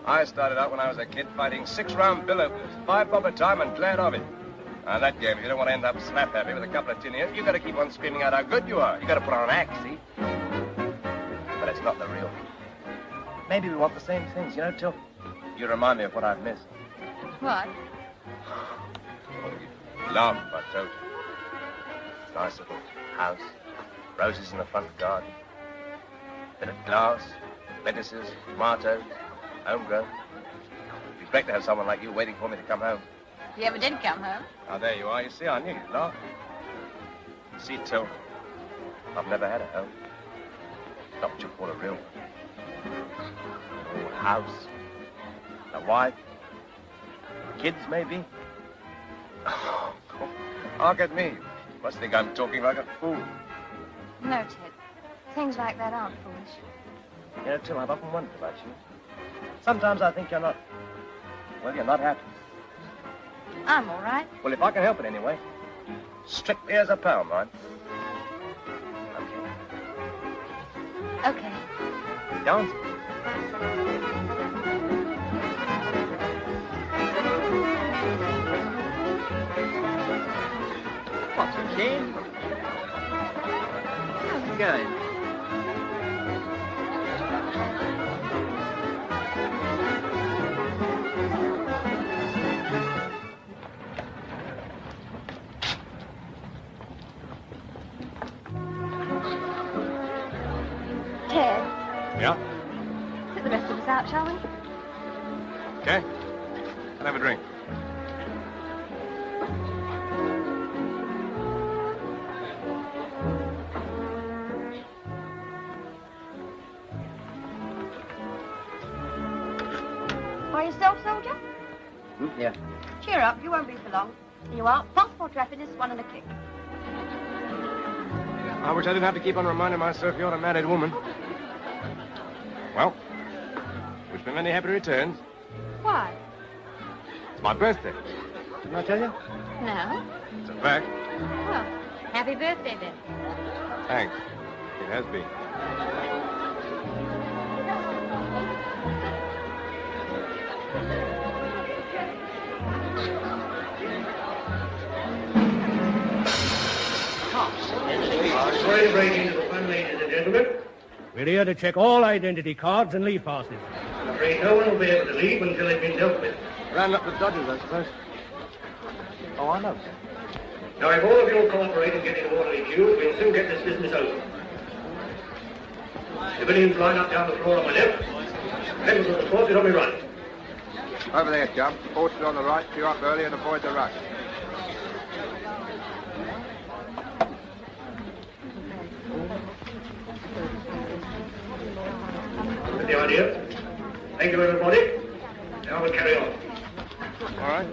I started out when I was a kid fighting 6-round bill openers, 5 bob a time, and glad of it. Now, that game, if you don't want to end up slap-happy with a couple of tin ears, you got to keep on screaming out how good you are. You got to put on an act, see? But it's not the real thing. Maybe we want the same things, you know, Till. You remind me of what I've missed. What? Love, I told you. Nice little house, roses in the front garden, bit of glass, lettuces, tomatoes, homegrown. It'd be great to have someone like you waiting for me to come home. You ever did come home? Oh, there you are. You see, I knew you'd laugh. See, Till, I've never had a home. Not what you call a real one. A house, a wife, kids, maybe. I'll get me. Must think I'm talking like a fool. No, Ted. Things like that aren't foolish. You know, Tim, I've often wondered about you. Sometimes I think you're not... Well, you're not happy. I'm all right. Well, if I can help it anyway. Strictly as a pal, mind. Okay. Down. What's it, Jane? How's it going? Ted, Yeah? sit the rest of us out, shall we? Okay. Can I have a drink? By yourself, soldier? Yeah. Cheer up, you won't be for long. Here you are, passport to happiness, one and a kick. I wish I didn't have to keep on reminding myself you're a married woman. Well, wish me many happy returns. Why? It's my birthday. Didn't I tell you? No. It's a fact. Well, happy birthday then. Thanks. It has been. Sorry to break into the fun, ladies and gentlemen. We're here to check all identity cards and leave passes. I'm afraid no one will be able to leave until they've been dealt with. Ran up the Dodgers, I suppose. Oh, I know. Now, if all of you will cooperate and get in orderly queues, we'll soon get this business over. Civilians line up down the floor on my left. Members of the forces on my right. Over there, Jump. Horses on the right, queue up early and avoid the rush. That's the idea. Thank you, everybody. Now we'll carry on. All right.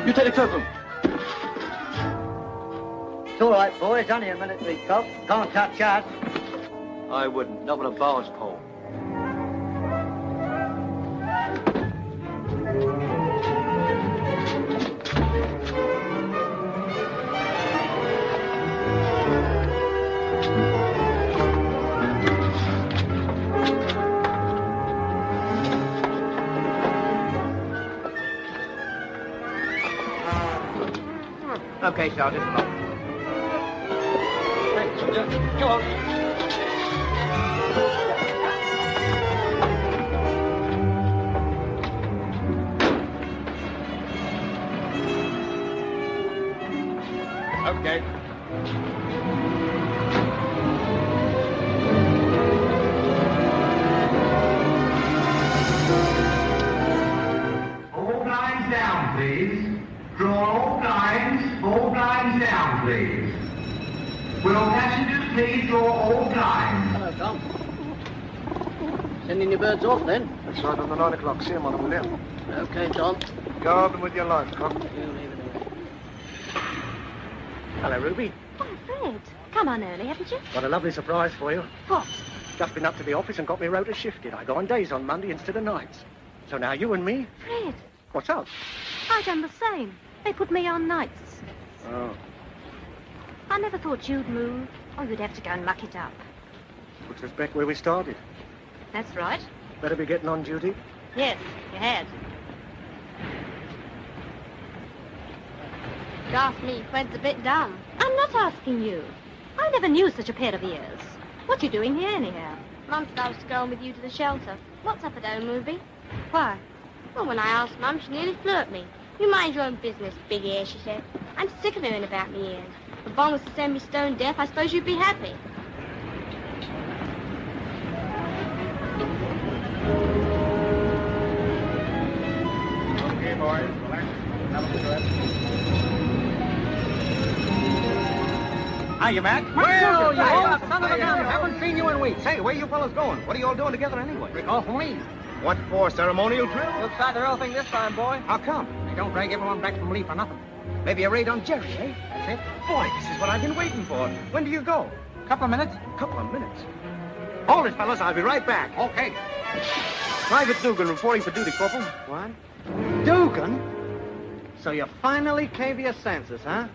You take the token. It's all right, boys. Only a military cop. Can't touch us. I wouldn't. Not with a barge pole. Okay, Sergeant. Thanks, Soldier. Go on. Okay. All blinds down, please. Draw all blinds down, please. Will passengers please draw all blinds? Hello, Tom. Sending your birds off, then? That's right, on the 9 o'clock. See him on them, will you? Okay, Tom. Guard them with your life, Cock. You leave it away. Hello, Ruby. Oh, Fred. Come on early, haven't you? Got a lovely surprise for you. What? Just been up to the office and got me rota shifted. I go on days on Monday instead of nights. So now you and me. Fred, What's up? I done the same. They put me on nights. Oh. I never thought you'd move. Oh, you'd have to go and muck it up. Puts us back where we started. That's right. Better be getting on duty. Yes, you had. You asked me, Fred's a bit dumb. I'm not asking you. I never knew such a pair of ears. What you doing here, anyhow? Mum said I was going with you to the shelter. What's up at home, Ruby? Why? Well, when I asked Mum, she nearly flew at me. You mind your own business, big ear, she said. I'm sick of hearing about me ears. If Bon was to send me stone deaf, I suppose you'd be happy. Okay, boys, relax. Have a good rest. Hiya, Mac. Well, you Hiya. son of a gun. Haven't seen you in weeks. Say, where you fellas going? What are you all doing together anyway? We're off and leave. What for, ceremonial drill? Looks like the real thing this time, boy. How come? They don't drag everyone back from leave for nothing. Maybe a raid on Jerry, eh? That's it. Boy, this is what I've been waiting for. When do you go? Couple of minutes. Couple of minutes. Hold it, fellas. I'll be right back. Okay. Private Dugan reporting for duty, Corporal. What? Dugan? So you finally came to your senses, huh?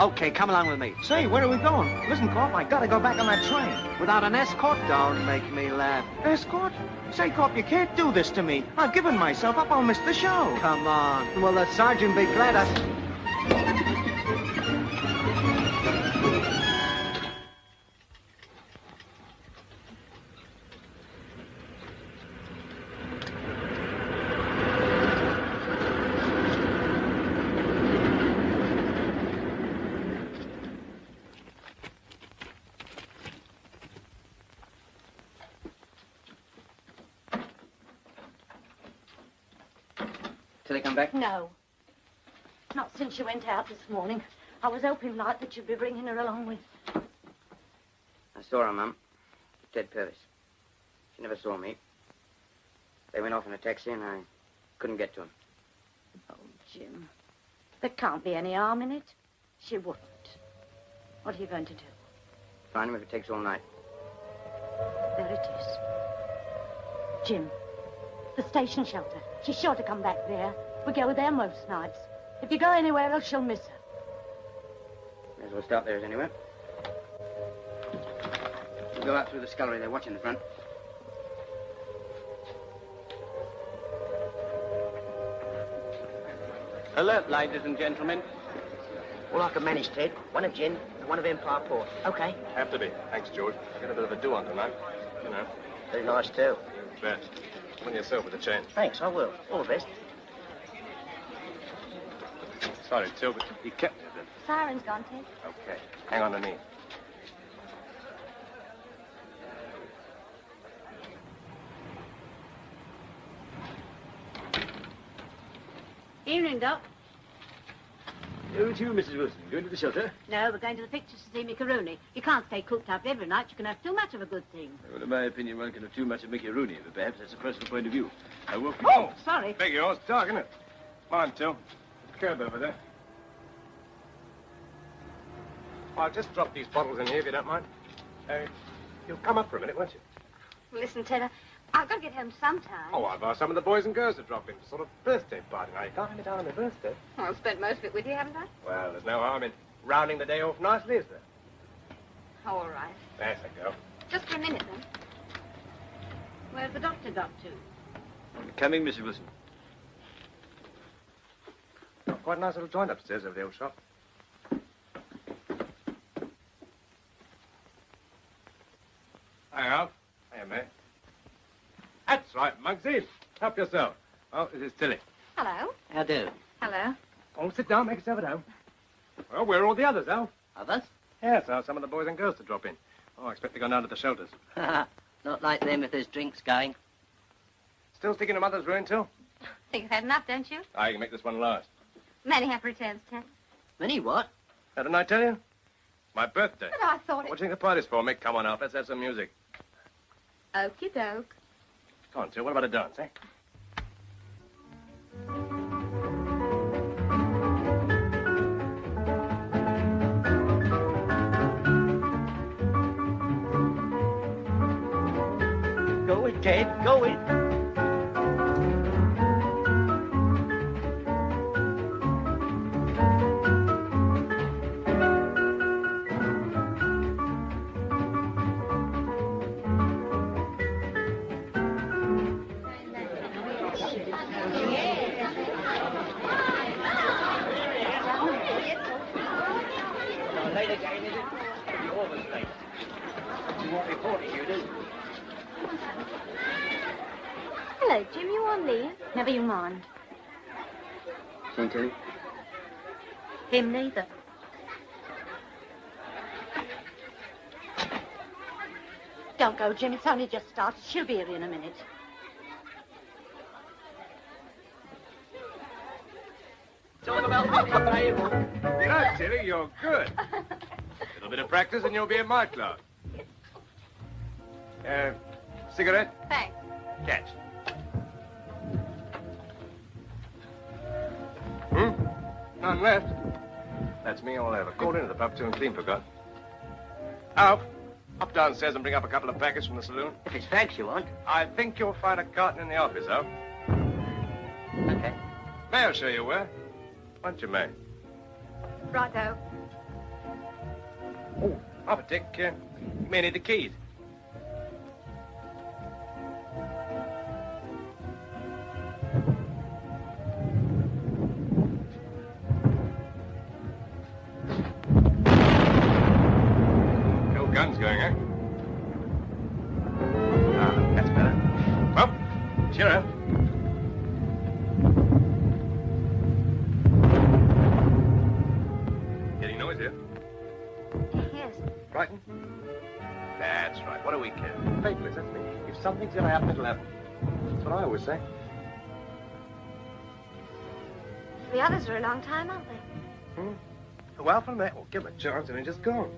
Okay, come along with me. Say, where are we going? Listen, Corp, I gotta go back on that train. Without an escort? Don't make me laugh. Escort? Say, Corp, you can't do this to me. I've given myself up. I'll miss the show. Come on. Well, the sergeant be glad I... Till he come back? No. Not since you went out this morning. I was hoping, like, that you'd be bringing her along with... I saw her, Mum. Dead Purvis. She never saw me. They went off in a taxi and I couldn't get to him. Oh, Jim. There can't be any harm in it. She wouldn't. What are you going to do? Find him if it takes all night. There it is. Jim. The station shelter. She's sure to come back there. We go there most nights. If you go anywhere else, she'll miss her. May as well start there as anywhere. We'll go out through the scullery. They're watching the front. Alert, ladies and gentlemen. All I can manage, Ted. One of gin and one of Empire Port. Okay? Have to be. Thanks, George. I've got a bit of a do on tonight. You know. Very nice, too. Bet. On yourself with the change. Thanks, I will. All the best. Sorry, Till, but he kept it. Siren's gone, Ted. Okay. Hang on to me. Evening, Doc. Over to you, Mrs. Wilson. Going to the shelter? No, we're going to the pictures to see Mickey You can't stay cooked up every night. You can have too much of a good thing. Well, in my opinion, one can have too much of Mickey Rooney, but perhaps that's a personal point of view. I won't be... Oh, sorry. Beg yours. Dark, isn't it? Come on, Till. Curb over there. I'll just drop these bottles in here, if you don't mind. You'll come up for a minute, won't you? Listen, Ted, I've got to get home sometime. Oh, I've asked some of the boys and girls to drop in for sort of birthday party. Now, you can't have me down on my birthday. Well, I've spent most of it with you, haven't I? Well, there's no harm in rounding the day off nicely, is there? Oh, all right. There you go. Just for a minute, then. Where's the doctor got to? Coming, Mrs. Wilson. Oh, quite a nice little joint upstairs over the old shop. Hi, Alf. Hiya, mate. That's right, Muggsy. Help yourself. Oh, this is Tilly. Hello. How do? Hello. Oh, sit down. Make yourself at home. Well, where are all the others, Alf? Others? Yes, I asked some of the boys and girls to drop in. Oh, I expect they're going down to the shelters. Not like them if there's drinks going. Still sticking to Mother's ruin, Till? Think you've had enough, don't you? Ah, you can make this one last. Many happy returns, Ted. Many what? Didn't I tell you? It's my birthday. But I thought What do you think the party's for, Mick? Come on, Alf. Let's have some music. Okie doke. Come on, Till. What about a dance, eh? Go it, Ted. Go it. Hello, Jim. You on leave? Never you mind. Seen Tilly? Him neither. Don't go, Jim. It's only just started. She'll be here in a minute. Yeah, Tilly, you're good. A little bit of practice and you'll be in my club. Cigarette? Thanks. Catch. None left. That's me all over. Called into the pub too and clean forgot. Alf, up downstairs and bring up a couple of packets from the saloon. If it's fags you want. I think you'll find a carton in the office, Alf. Okay. May I show you where? Won't you, May? Righto. Oh, Papa Dick, you may need the keys. No guns going, eh? Ah, that's better. Well, cheer up. Getting noise here. Yes. Frightened? That's right. What do we care? Faithless, that's me. If something's gonna happen, it'll happen. That's what I always say. The others are a long time, aren't they? Well, from that, well, give them a chance and they're just gone.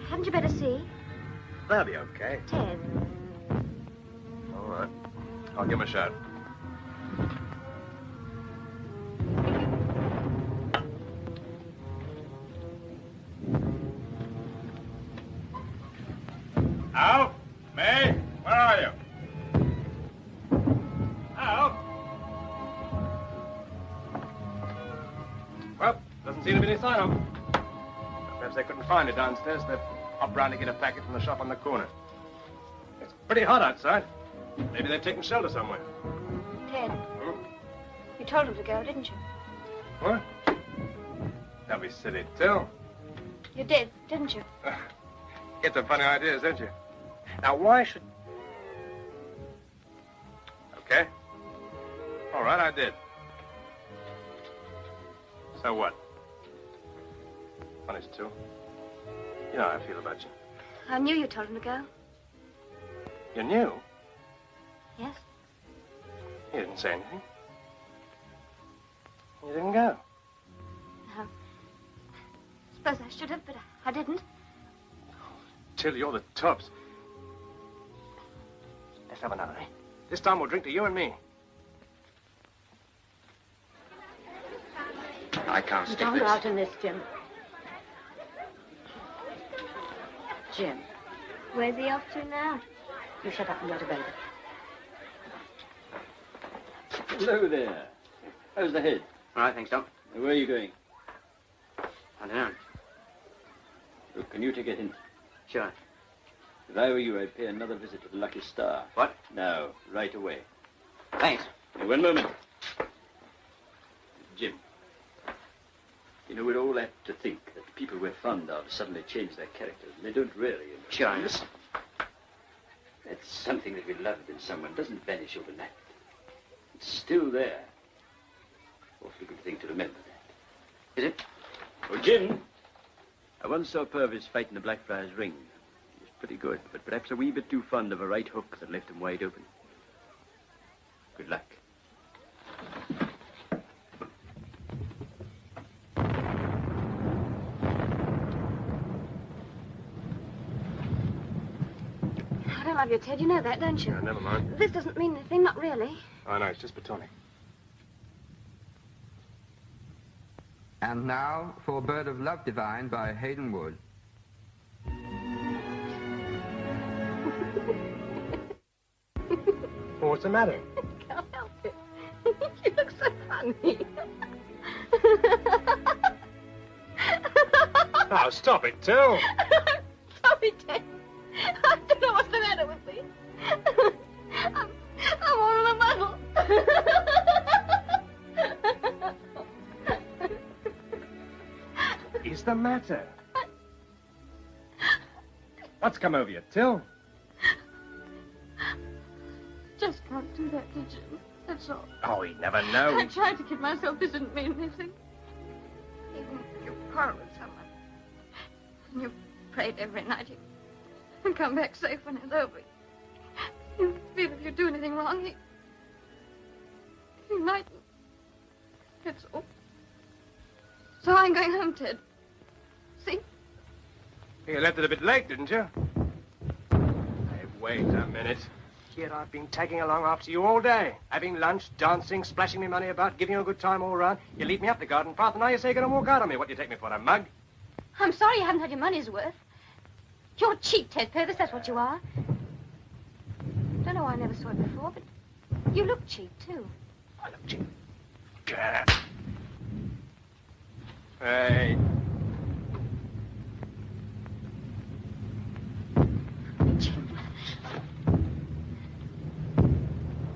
Hadn't you better see? They'll be okay. Ted. All right. I'll give them a shot. Alf? May? Where are you? Alf? Well, doesn't seem to be any sign of them. Perhaps they couldn't find it downstairs. They've hopped round to get a packet from the shop on the corner. It's pretty hot outside. Maybe they've taken shelter somewhere. Ted. You told him to go, didn't you? What? Don't be silly, Till. You did, didn't you? Get some funny ideas, don't you? Now, why should... Okay. All right, I did. So what? Honest, too. You know how I feel about you. I knew you told him to go. You knew? Yes? You didn't say anything. You didn't go. No. Suppose I should have, but I didn't. Till, you're the tops. Let's have another, eh? This time we'll drink to you and me. I can't stick Don't this. go out in this, Jim. Jim. Where's he off to now? You shut up and go to bed. Hello there. How's the head? All right, thanks, Doc. Where are you going? I don't know. Look, can you take a hint? Sure. If I were you, I'd pay another visit to the Lucky Star. What? Now, right away. Thanks. Now, one moment. Jim. You know, we're all apt to think that the people we're fond of suddenly change their characters, and they don't really. You know. Sure. Listen. That something that we loved in someone doesn't vanish overnight. It's still there. Awfully good thing to remember that. Is it? Oh, Jim. I once saw Purvis fighting the Blackfriars Ring. He was pretty good, but perhaps a wee bit too fond of a right hook that left him wide open. Good luck. I don't love you, Ted. You know that, don't you? Never mind. This doesn't mean anything, not really. Oh, no, it's just platonic. And now for Bird of Love Divine by Hayden Wood. Well, what's the matter? I can't help it. You look so funny. Oh, stop it, Till. Sorry, Ted. I don't know what's the matter with me. I'm all in a muddle. Is the matter? What's come over you, Till? just can't do that to Jim. That's all. Oh, he'd never know. I tried to kid myself this didn't mean anything. Even if you quarrel with someone, and you prayed every night and come back safe when it's over, you feel if you do anything wrong, he mightn't. That's all. So I'm going home, Ted. See? You left it a bit late, didn't you? Hey, wait a minute. Kid, I've been tagging along after you all day. Having lunch, dancing, splashing me money about, giving you a good time all round. You lead me up the garden path, and now you say you're going to walk out on me. What do you take me for, a mug? I'm sorry you haven't had your money's worth. You're cheap, Ted Purvis, that's what you are. Don't know why I never saw it before, but you look cheap, too. I look cheap. Hey.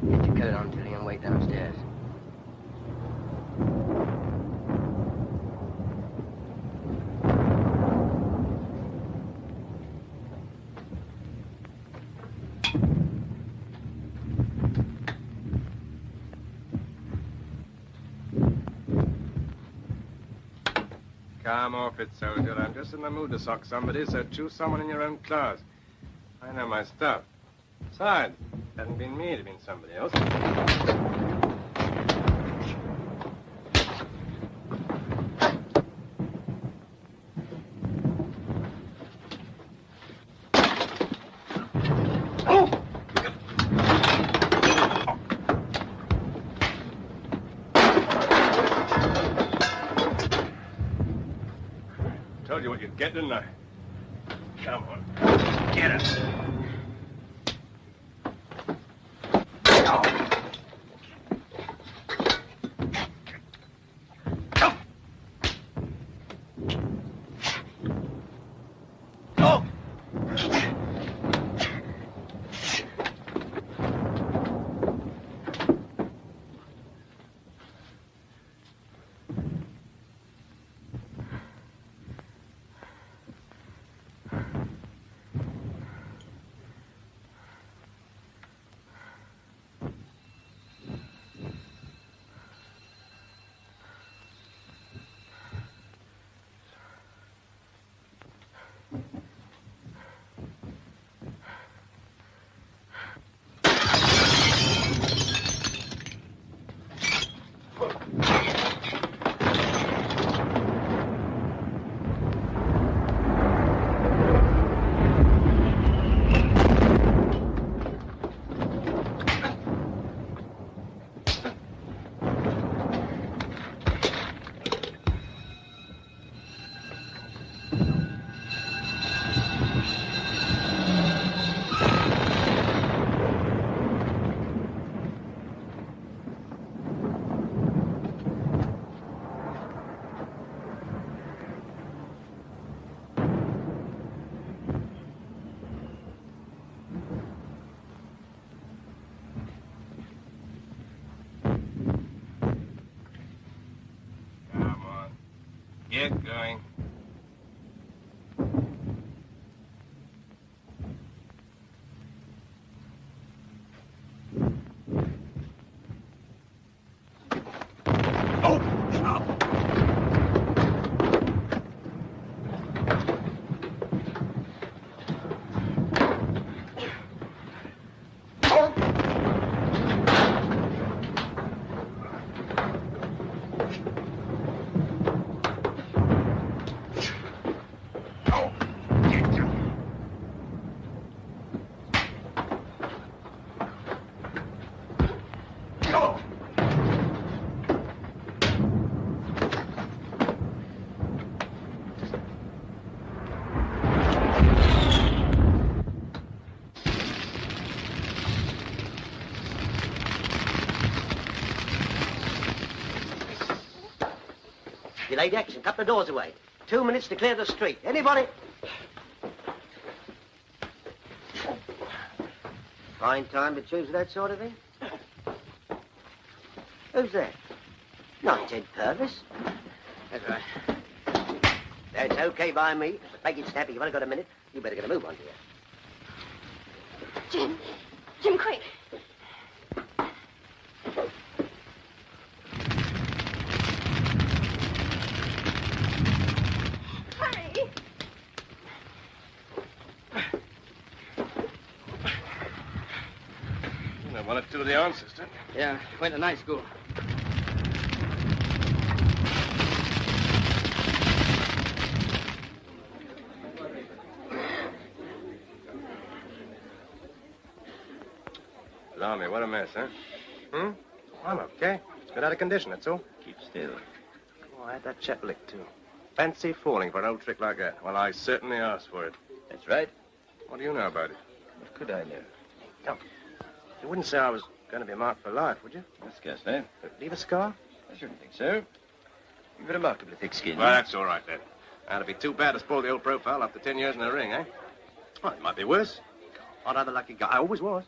Get your coat on, Tilly, and wait downstairs. Come off it, soldier. I'm just in the mood to sock somebody, so choose someone in your own class. I know my stuff. Besides, it hadn't been me, it'd been somebody else. Told you what you'd get, didn't I? Come on. Get it. Get going. Delayed action, couple of doors away. 2 minutes to clear the street. Anybody? Fine time to choose that sort of thing. Who's that? Not Ted Purvis. That's right. That's okay by me. Make it snappy. You've only got a minute. You better get a move on, dear. Jim, quick. I one or two of the answers, did Yeah, went to night school. Blimey, what a mess, huh? I'm okay. It's got out of condition, that's all. Keep still. Oh, I had that chap licked, too. Fancy falling for an old trick like that. Well, I certainly asked for it. That's right. What do you know about it? What could I know? No. You wouldn't say I was going to be marked for life, would you? Scarcely. Leave a scar? I shouldn't think so. You've a remarkably thick skin. Well, that's all right, then. That'd be too bad to spoil the old profile after 10 years in the ring, eh? Well, it might be worse. What other lucky guy? I always was.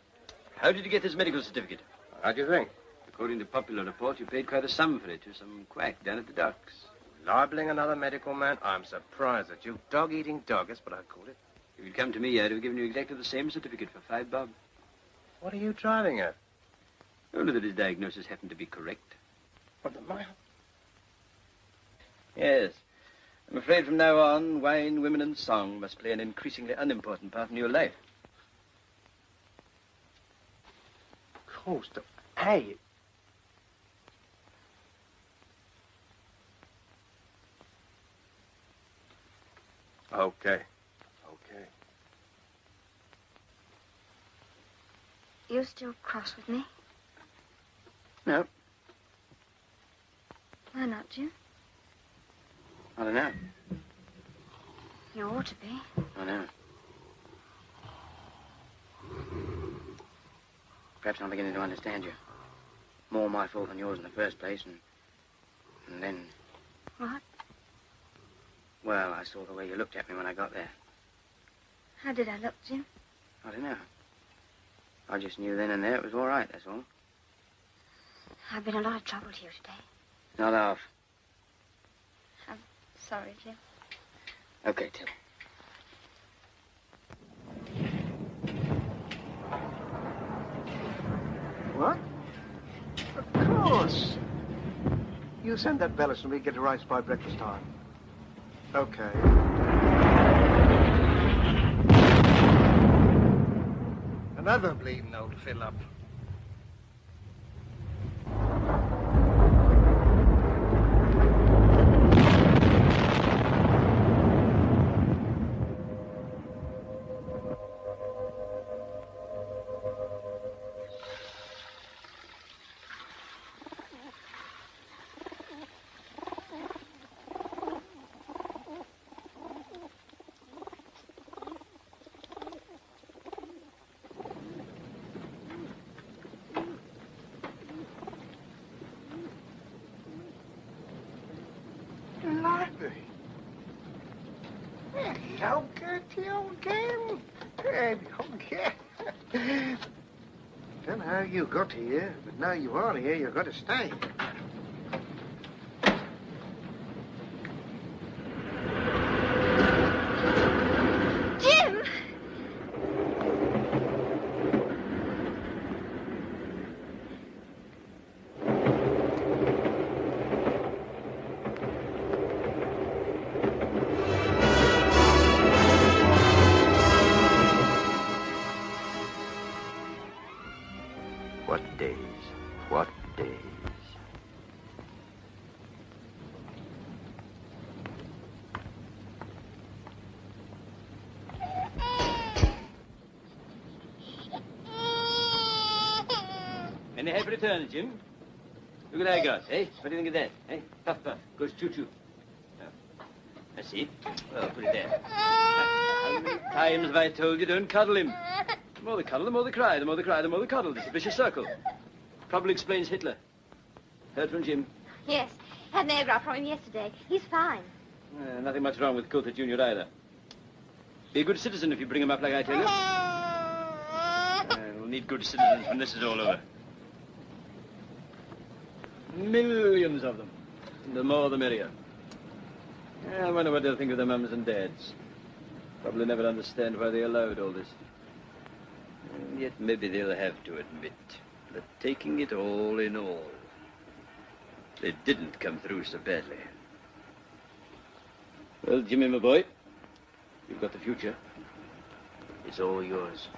How did you get this medical certificate? How do you think? According to popular report, you paid quite a sum for it to some quack down at the docks. Libeling another medical man? I'm surprised at you. Dog-eating dog, that's what I called it. If you'd come to me, I'd have given you exactly the same certificate for 5 bob. What are you driving at? Only that his diagnosis happened to be correct. What the mile? Yes. I'm afraid from now on, wine, women, and song must play an increasingly unimportant part in your life. Coast. Hey. Okay. You still cross with me? No. Why not, Jim? I don't know. You ought to be. I know. Perhaps I'm beginning to understand you. More my fault than yours in the first place, and then... What? Well, I saw the way you looked at me when I got there. How did I look, Jim? I don't know. I just knew then and there it was all right, that's all. I've been a lot of trouble to you today. Not half. I'm sorry, Jim. Okay, Till. What? Of course. You send that Bellis and we get a rice by breakfast time. Okay. Another bleeding old fill-up. Library. Hello, Gertie, old game. Hey, old game. Don't know how you got here, but now you are here, you've got to stay. Jim! What days? What days? Any happy returns, Jim? Look at that got, eh? What do you think of that, eh? Puff, puff. Goes choo-choo. I see. Well, put it there. How many times have I told you don't cuddle him? The more they cuddle, the more they cry. The more they cry, the more they cuddle. It's a vicious circle. Probably explains Hitler. Heard from Jim? Yes. Had an airgraph from him yesterday. He's fine. Nothing much wrong with Coulter Jr. either. Be a good citizen if you bring him up like I tell you. We'll need good citizens when this is all over. Millions of them. The more the merrier. I wonder what they'll think of their mums and dads. Probably never understand why they allowed all this. And yet maybe they'll have to admit that taking it all in all, they didn't come through so badly. Well, Jimmy, my boy, you've got the future. It's all yours.